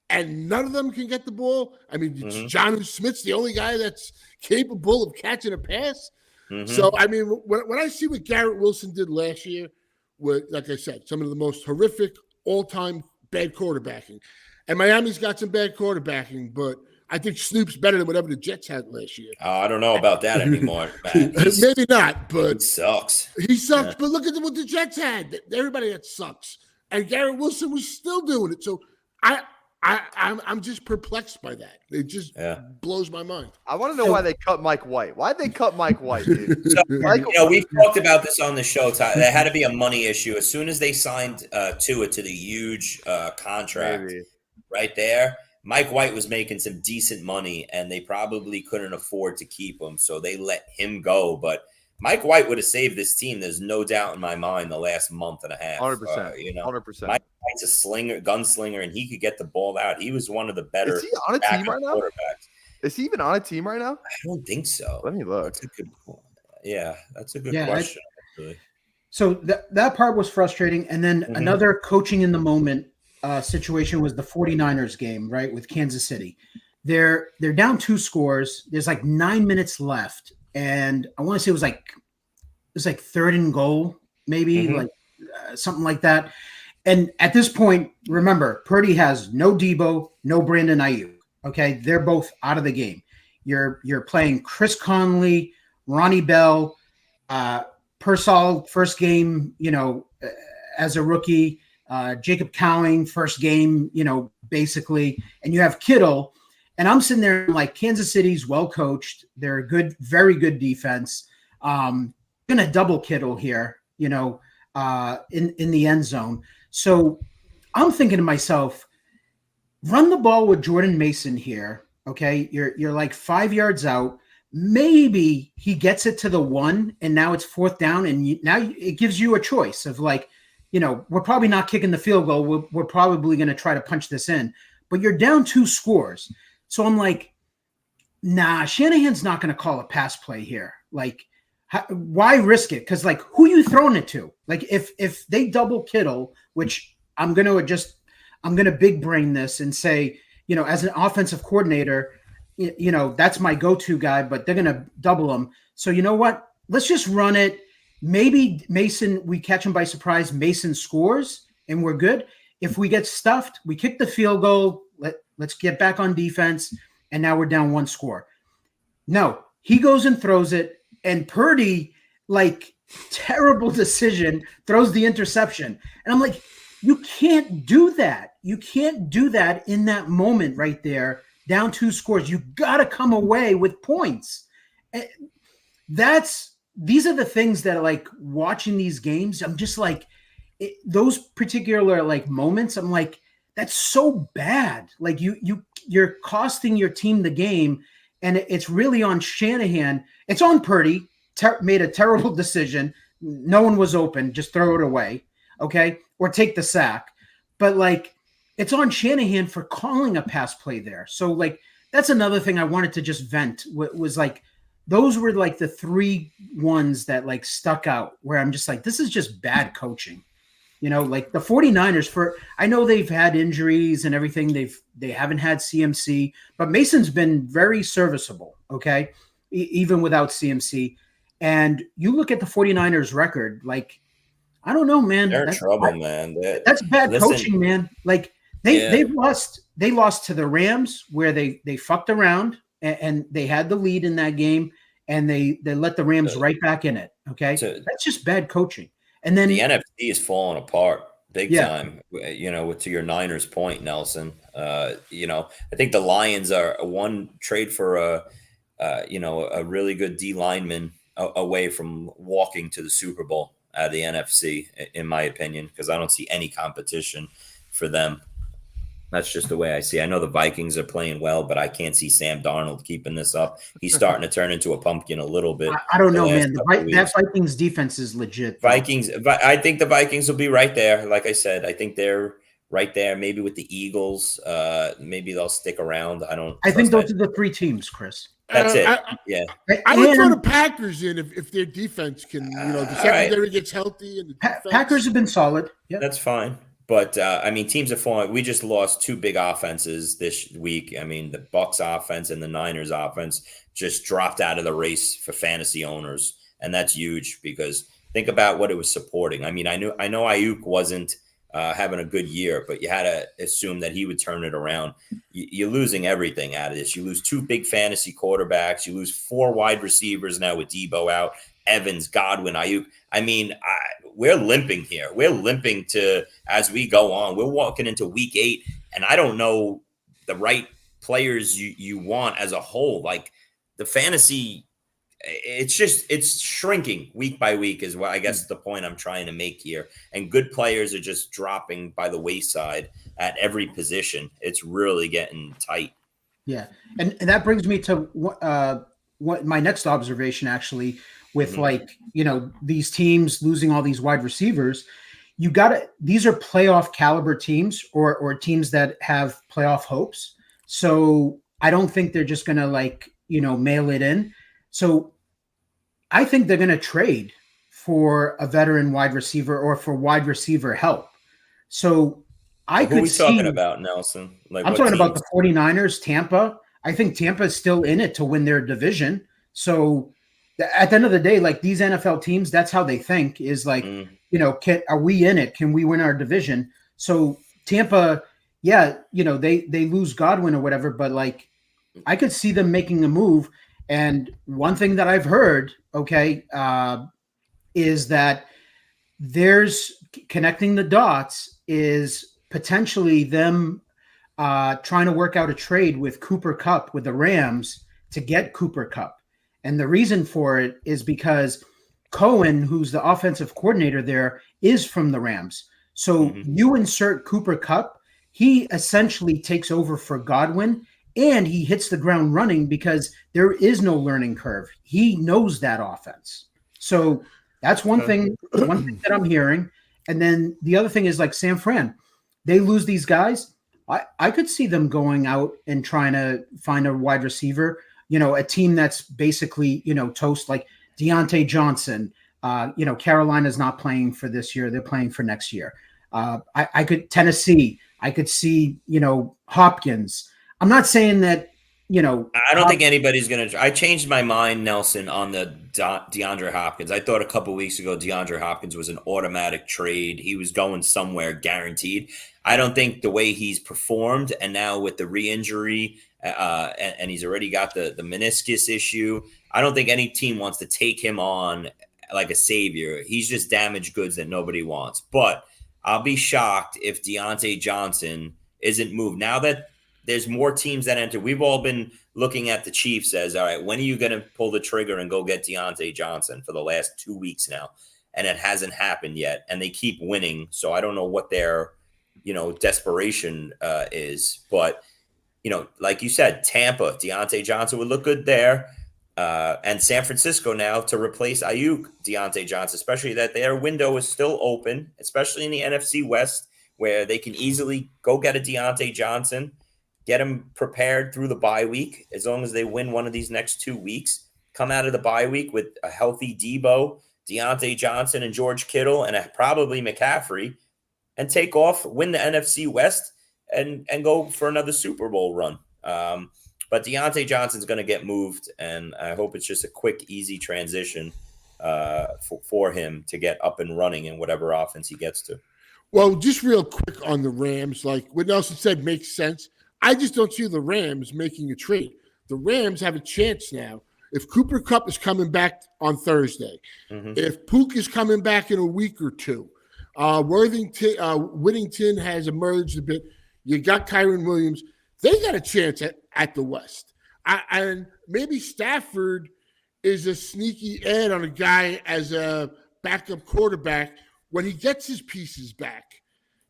and none of them can get the ball? I mean, Jaxon Smith's the only guy that's capable of catching a pass. So, I mean, when I see what Garrett Wilson did last year, with, like I said, some of the most horrific all-time bad quarterbacking. And Miami's got some bad quarterbacking, but I think Snoop's better than whatever the Jets had last year. I don't know about that anymore. Maybe not, but he sucks. He sucks. Yeah. But look at what the Jets had. Everybody that sucks. And Garrett Wilson was still doing it. So I'm just perplexed by that. It just blows my mind. I want to know why they cut Mike White. Why'd they cut Mike White, dude? So, we've talked about this on the show, Ty. There had to be a money issue. As soon as they signed Tua to the huge contract right there, Mike White was making some decent money, and they probably couldn't afford to keep him, so they let him go. But Mike White would have saved this team. There's no doubt in my mind the last month and a half. 100%. 100%. Mike White's a gunslinger, and he could get the ball out. He was one of the better. Is he on a team right now? Is he even on a team right now? I don't think so. Let me look. That's a good that's a good question. So that part was frustrating. And then another coaching in the moment situation was the 49ers game, right, with Kansas City. They're down 2 scores. There's like 9 minutes left. And I want to say it was like 3rd and goal, maybe something like that. And at this point, remember, Purdy has no Debo, no Brandon Ayuk. Okay, they're both out of the game. You're playing Chris Conley, Ronnie Bell, Pearsall, first game, as a rookie. Jacob Cowing, first game, basically. And you have Kittle. And I'm sitting there like, Kansas City's well coached. They're a good, very good defense. Gonna double Kittle here, in the end zone. So I'm thinking to myself, run the ball with Jordan Mason here. Okay, you're like 5 yards out. Maybe he gets it to the 1, and now it's 4th down, and now it gives you a choice of like, we're probably not kicking the field goal. We're probably going to try to punch this in, but you're down 2 scores. So I'm like, nah, Shanahan's not going to call a pass play here. Like, why risk it? Because like, who are you throwing it to? Like, if they double Kittle, which I'm going to big brain this and say, as an offensive coordinator, that's my go-to guy, but they're going to double him. So you know what? Let's just run it. Maybe Mason, we catch him by surprise. Mason scores and we're good. If we get stuffed, we kick the field goal. Let's get back on defense. And now we're down 1 score. No, he goes and throws it. And Purdy, like, terrible decision, throws the interception. And I'm like, you can't do that. You can't do that in that moment right there. Down 2 scores. You got to come away with points. That's these are the things that like watching these games, I'm just like those particular like moments, I'm like, that's so bad. Like you're costing your team the game, and it's really on Shanahan. It's on Purdy, made a terrible decision. No one was open, just throw it away, okay? Or take the sack. But like it's on Shanahan for calling a pass play there. So like that's another thing I wanted to just vent was like those were like the 3 ones that like stuck out where I'm just like, this is just bad coaching. You know, like the 49ers I know they've had injuries and everything. They haven't had CMC, but Mason's been very serviceable. Okay. Even without CMC. And you look at the 49ers record, like, I don't know, man. They're in trouble, man. That's bad coaching, man. Like they lost to the Rams where they fucked around and they had the lead in that game and they let the Rams right back in it. Okay. That's just bad coaching. And then the NFC is falling apart big time, you know, to your Niners point, Nelson. You know, I think the Lions are one trade for a really good D lineman away from walking to the Super Bowl out of the NFC, in my opinion, because I don't see any competition for them. That's just the way I see it. I know the Vikings are playing well, but I can't see Sam Darnold keeping this up. He's starting to turn into a pumpkin a little bit. I don't know, man. That Vikings defense is legit. Vikings. I think the Vikings will be right there. Like I said, I think they're right there. Maybe with the Eagles, maybe they'll stick around. I think those are the 3 teams, Chris. That's it. I would throw the Packers in if their defense can, the secondary gets healthy. And the Packers have been solid. Yeah, that's fine. But I mean, teams have fallen. We just lost 2 big offenses this week. I mean, the Bucs offense and the Niners offense just dropped out of the race for fantasy owners, and that's huge because think about what it was supporting. I mean, I know Ayuk wasn't having a good year, but you had to assume that he would turn it around. You're losing everything out of this. You lose 2 big fantasy quarterbacks. You lose 4 wide receivers now with Debo out. Evans, Godwin, Ayuk. I mean, we're limping here. We're limping as we go on. We're walking into week 8, and I don't know the right players you want as a whole. Like the fantasy, it's shrinking week by week is what I guess the point I'm trying to make here. And good players are just dropping by the wayside at every position. It's really getting tight. Yeah, and that brings me to what my next observation actually. With these teams losing all these wide receivers, these are playoff caliber teams or teams that have playoff hopes. So I don't think they're just going to mail it in. So I think they're going to trade for a veteran wide receiver or for wide receiver help. So who are we talking about, Nelson? I'm talking about the 49ers, Tampa. I think Tampa is still in it to win their division. So at the end of the day, like these NFL teams, that's how they think is like, are we in it? Can we win our division? So Tampa, they lose Godwin or whatever, but like I could see them making a move. And one thing that I've heard, is that there's connecting the dots is potentially them trying to work out a trade with Cooper Kupp with the Rams to get Cooper Kupp. And the reason for it is because Cohen, who's the offensive coordinator there, is from the Rams. So you insert Cooper Kupp, he essentially takes over for Godwin, and he hits the ground running because there is no learning curve. He knows that offense. So that's one thing that I'm hearing. And then the other thing is like San Fran, they lose these guys. I could see them going out and trying to find a wide receiver. A team that's basically, toast like Deontay Johnson. Carolina's not playing for this year. They're playing for next year. Tennessee, I could see, Hopkins. I'm not saying that, I don't think anybody's going to. I changed my mind, Nelson, on the DeAndre Hopkins. I thought a couple weeks ago DeAndre Hopkins was an automatic trade. He was going somewhere guaranteed. I don't think the way he's performed, and now with the re-injury, and he's already got the meniscus issue, I don't think any team wants to take him on like a savior. He's just damaged goods that nobody wants. But I'll be shocked if Deontay Johnson isn't moved. Now that there's more teams that enter. We've all been looking at the Chiefs as, all right, when are you going to pull the trigger and go get Diontae Johnson for the last 2 weeks now? And it hasn't happened yet. And they keep winning. So I don't know what their, desperation is. But, like you said, Tampa, Diontae Johnson would look good there. And San Francisco now to replace Ayuk, Diontae Johnson, especially that their window is still open, especially in the NFC West, where they can easily go get a Diontae Johnson, get him prepared through the bye week. As long as they win one of these next 2 weeks, come out of the bye week with a healthy Debo, Diontae Johnson, and George Kittle, and probably McCaffrey, and take off, win the NFC West, and go for another Super Bowl run. But Diontae Johnson's going to get moved, and I hope it's just a quick, easy transition for him to get up and running in whatever offense he gets to. Well, just real quick on the Rams, like what Nelson said makes sense. I just don't see the Rams making a trade. The Rams have a chance now. If Cooper Kupp is coming back on Thursday, if Pook is coming back in a week or two, Whittington has emerged a bit. You got Kyron Williams. They got a chance at the West. And maybe Stafford is a sneaky add on a guy as a backup quarterback when he gets his pieces back.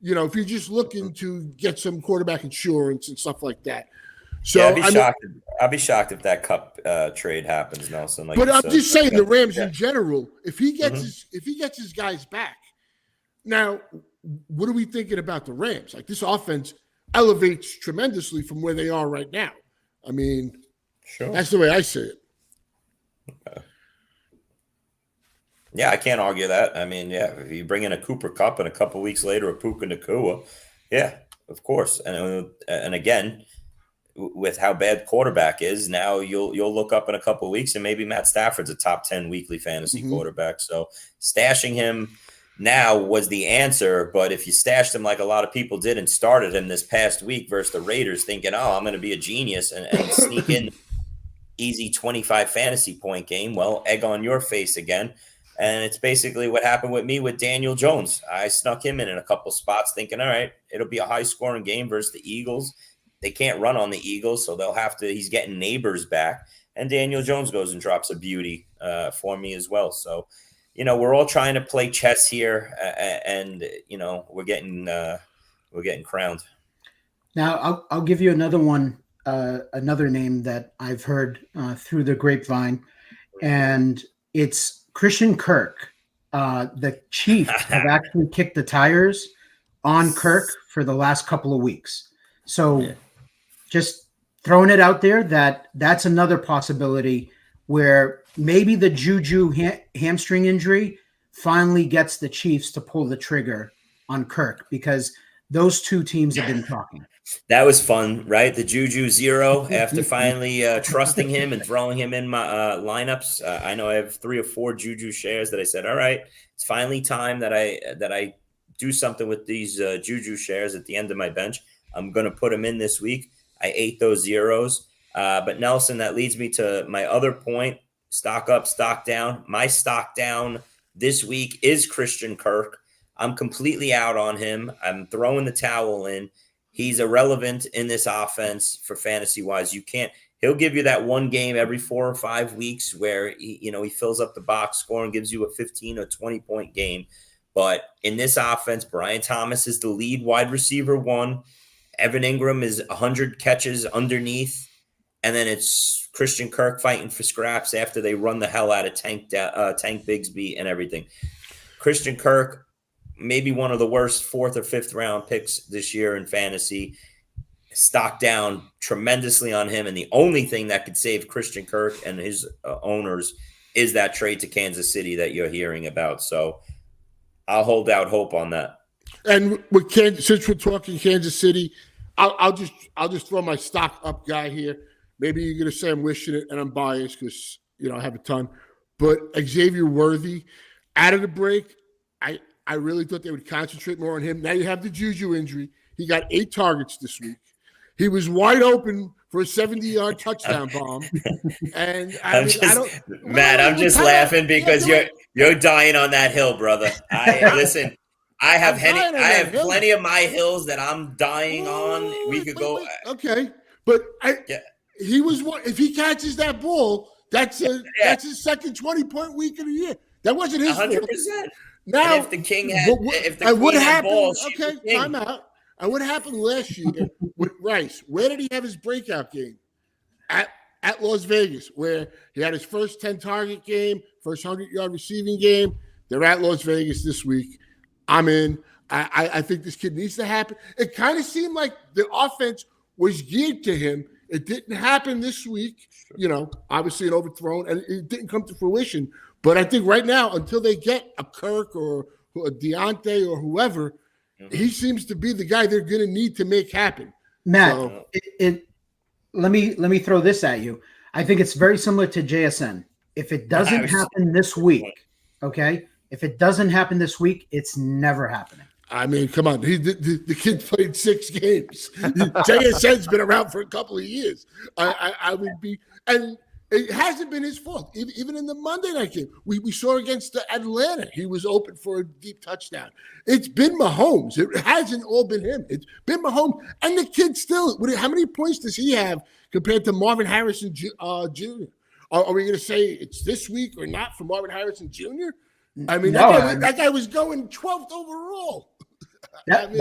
If you're just looking to get some quarterback insurance and stuff like that. So yeah, I'd be shocked if that Cup trade happens, Nelson. But I'm just saying the Rams in general, if he gets his guys back. Now, what are we thinking about the Rams? Like, this offense elevates tremendously from where they are right now. I mean, sure, that's the way I see it. Okay. Yeah, I can't argue that. I mean, yeah, if you bring in a Cooper Kupp and a couple weeks later a Puka Nacua, yeah, of course. And again, with how bad quarterback is, now you'll look up in a couple of weeks and maybe Matt Stafford's a top 10 weekly fantasy quarterback. So stashing him now was the answer. But if you stashed him like a lot of people did and started him this past week versus the Raiders thinking, oh, I'm going to be a genius and sneak in easy 25 fantasy point game, well, egg on your face again. And it's basically what happened with me with Daniel Jones. I snuck him in a couple spots thinking, all right, it'll be a high-scoring game versus the Eagles. They can't run on the Eagles, so they'll have to – he's getting neighbors back. And Daniel Jones goes and drops a beauty for me as well. So, we're all trying to play chess here, and, we're getting crowned. Now, I'll give you another one, another name that I've heard through the grapevine, and it's – Christian Kirk. The Chiefs have actually kicked the tires on Kirk for the last couple of weeks. So just throwing it out there that's another possibility where maybe the Juju hamstring injury finally gets the Chiefs to pull the trigger on Kirk, because those two teams have been talking. That was fun, right? The Juju zero after finally trusting him and throwing him in my lineups. I know I have 3 or 4 Juju shares that I said, all right, it's finally time that I do something with these Juju shares at the end of my bench. I'm going to put them in this week. I ate those zeros. But Nelson, that leads me to my other point, stock up, stock down. My stock down this week is Christian Kirk. I'm completely out on him. I'm throwing the towel in. He's irrelevant in this offense for fantasy-wise. He'll give you that one game every 4 or 5 weeks where he fills up the box score and gives you a 15 or 20-point game. But in this offense, Brian Thomas is the lead wide receiver 1. Evan Ingram is 100 catches underneath. And then it's Christian Kirk fighting for scraps after they run the hell out of Tank Bigsby and everything. Christian Kirk, maybe one of the worst 4th or 5th round picks this year in fantasy. Stock down tremendously on him. And the only thing that could save Christian Kirk and his owners is that trade to Kansas City that you're hearing about. So I'll hold out hope on that. And with since we're talking Kansas City, I'll just throw my stock up guy here. Maybe you're going to say I'm wishing it and I'm biased because, I have a ton. But Xavier Worthy, out of the break, I really thought they would concentrate more on him. Now you have the Juju injury. He got 8 targets this week. He was wide open for a 70-yard touchdown bomb. And I'm just laughing because you're dying on that hill, brother. Listen, I have I'm dying on I that have hill. plenty of my hills that I'm dying on. We could go. Okay, but Yeah. he was one. If he catches that ball, that's his second 20-point week of the year. That wasn't his fault. 100%. Now, And if the king had, if the and what queen had happened? balls, she Okay, was king. time out. And what happened last year with Rice? Where did he have his breakout game? At Las Vegas, where he had his first 10-target game, first 100-yard receiving game. They're at Las Vegas this week. I'm in. I think this kid needs to happen. It kind of seemed like the offense was geared to him. It didn't happen this week. You know, obviously an overthrown, and it didn't come to fruition. But I think right now, until they get a Kirk or a Deontay or whoever, he seems to be the guy they're going to need to make happen. Matt, So, let me throw this at you. I think it's very similar to JSN. If it doesn't happen this week, okay? If it doesn't happen this week, it's never happening. I mean, come on. The kid played 6 games. JSN's been around for a couple of years. I would be – and it hasn't been his fault. Even in the Monday night game, we saw against Atlanta, he was open for a deep touchdown. It's been Mahomes. It hasn't all been him. It's been Mahomes. And the kid still – how many points does he have compared to Marvin Harrison Jr.? Are we going to say it's this week or not for Marvin Harrison Jr.? I mean, that guy was going 12th overall. That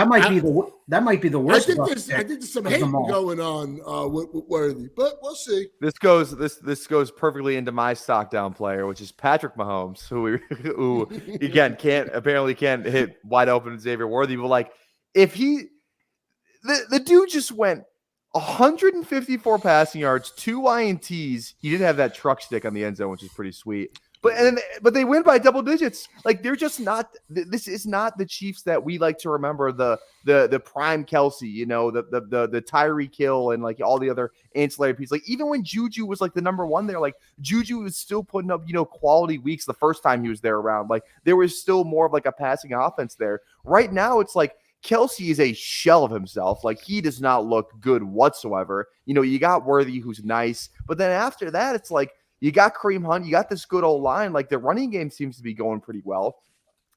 might be the worst. I think there's some hate going on with Worthy, but we'll see. This goes perfectly into my stock down player, which is Patrick Mahomes, who again can't hit wide open Xavier Worthy. But like, if the dude just went 154 passing yards, 2 INTs. He did have that truck stick on the end zone, which is pretty sweet. But they win by double digits. Like, they're just not. This is not the Chiefs that we like to remember. The prime Kelsey, you know, the Tyreek Hill and like all the other ancillary pieces. Like, even when Juju was like the number one there, like Juju was still putting up, you know, quality weeks the first time he was there around. Like, there was still more of like a passing offense there. Right now, it's like Kelsey is a shell of himself. Like, he does not look good whatsoever. You know, you got Worthy, who's nice, but then after that, it's like, you got Kareem Hunt. You got this good old line. Like, the running game seems to be going pretty well.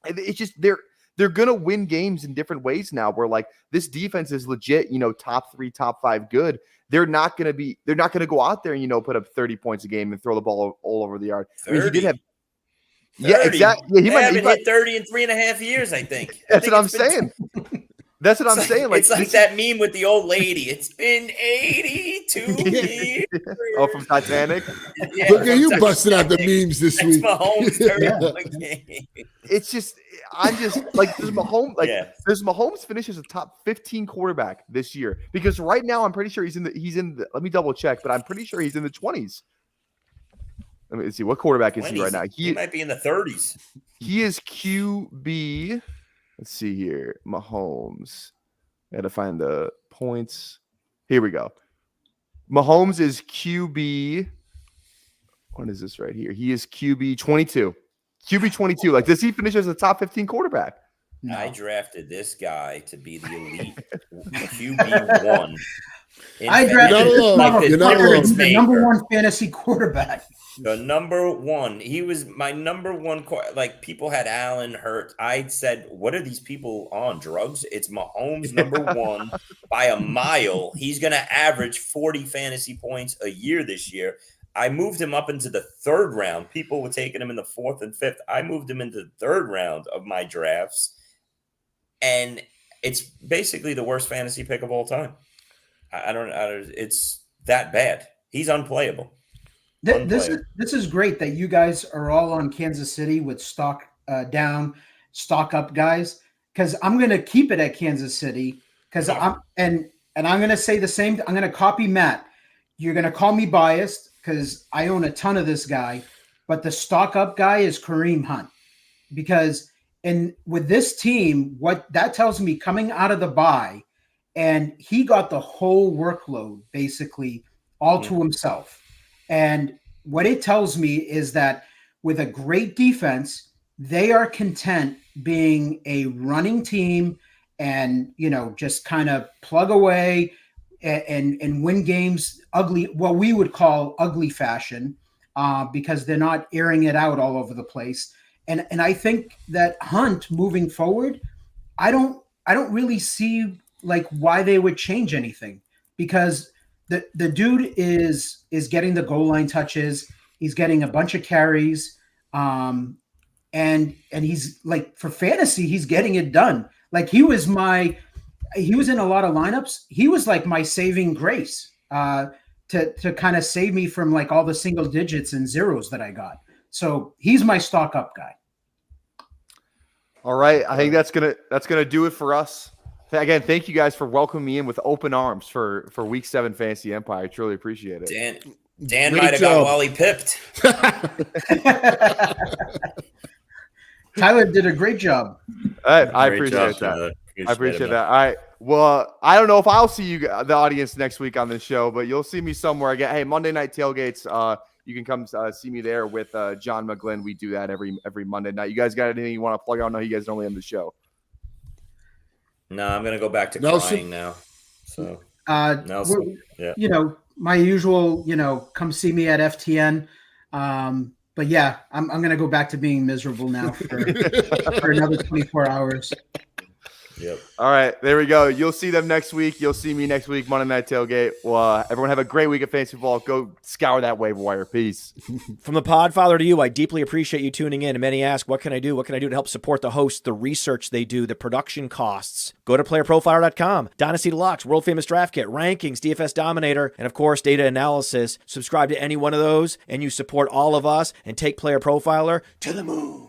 It's just they're going to win games in different ways now where, like, this defense is legit, you know, top 3, top 5 good. They're not going to go out there and, you know, put up 30 points a game and throw the ball all over the yard. 30. I mean, he did have. 30. Yeah, exactly. Yeah, he haven't hit 30 in 3.5 years, I think. That's what I'm saying. That's what I'm saying. Like, it's like that meme with the old lady. It's been 82 years. Oh, from Titanic. Yeah, Look at you busting out the memes this week. Mahomes It's just, I'm just like, does Mahomes finish as a top 15 quarterback this year? Because right now, I'm pretty sure he's in the. Let me double check, but I'm pretty sure he's in the 20s. Let me see, what quarterback is he right now? He might be in the 30s. He is QB. Let's see here. Mahomes. I got to find the points. Here we go. Mahomes is QB. What is this right here? He is QB 22. QB 22. Like, does he finish as a top 15 quarterback? No. I drafted this guy to be the elite QB1. I drafted the number 1 fantasy quarterback. The number 1. He was my number 1. Like, people had Allen hurt. I said, what are these people on? Drugs? It's Mahomes number 1 by a mile. He's going to average 40 fantasy points a year this year. I moved him up into the 3rd round. People were taking him in the 4th and 5th. I moved him into the 3rd round of my drafts. And it's basically the worst fantasy pick of all time. I don't it's that bad. He's unplayable. This is great that you guys are all on Kansas City with stock down, stock up guys, because I'm going to keep it at Kansas City because I'm going to say the same. I'm going to copy Matt. You're going to call me biased because I own a ton of this guy, but the stock up guy is Kareem Hunt because with this team, what that tells me coming out of the bye, and he got the whole workload basically all to himself. And what it tells me is that with a great defense, they are content being a running team and, you know, just kind of plug away and win games ugly, what we would call ugly fashion, because they're not airing it out all over the place. And I think that Hunt moving forward, I don't really see like why they would change anything, because the dude is getting the goal line touches, he's getting a bunch of carries, and he's like, for fantasy, he's getting it done. Like he was in a lot of lineups. He was like my saving grace to kind of save me from like all the single digits and zeros that I got. So he's my stock up guy. All right, I think that's gonna do it for us. Again, thank you guys for welcoming me in with open arms for Week 7 Fantasy Empire. I truly appreciate it. Dan Great might have job. got Wally pipped. Tyler did a great job. I Great appreciate job, that. Tyler. I appreciate that. All right. Well, I don't know if I'll see you, the audience, next week on this show, but you'll see me somewhere again. Hey, Monday Night Tailgates. You can come see me there with John McGlynn. We do that every Monday night. You guys got anything you want to plug? I don't know you guys normally on the show. No, I'm gonna go back to Nelson? crying now. So Nelson, yeah. My usual, come see me at FTN. But yeah, I'm gonna go back to being miserable now for another 24 hours. Yep. All right, there we go. You'll see them next week. You'll see me next week, Monday Night Tailgate. Well, everyone have a great week of fantasy football. Go scour that waiver wire. Peace. From the Podfather to you, I deeply appreciate you tuning in. And many ask, what can I do? What can I do to help support the hosts, the research they do, the production costs? Go to playerprofiler.com, Dynasty Deluxe, World Famous Draft Kit, Rankings, DFS Dominator, and of course, data analysis. Subscribe to any one of those, and you support all of us and take Player Profiler to the moon.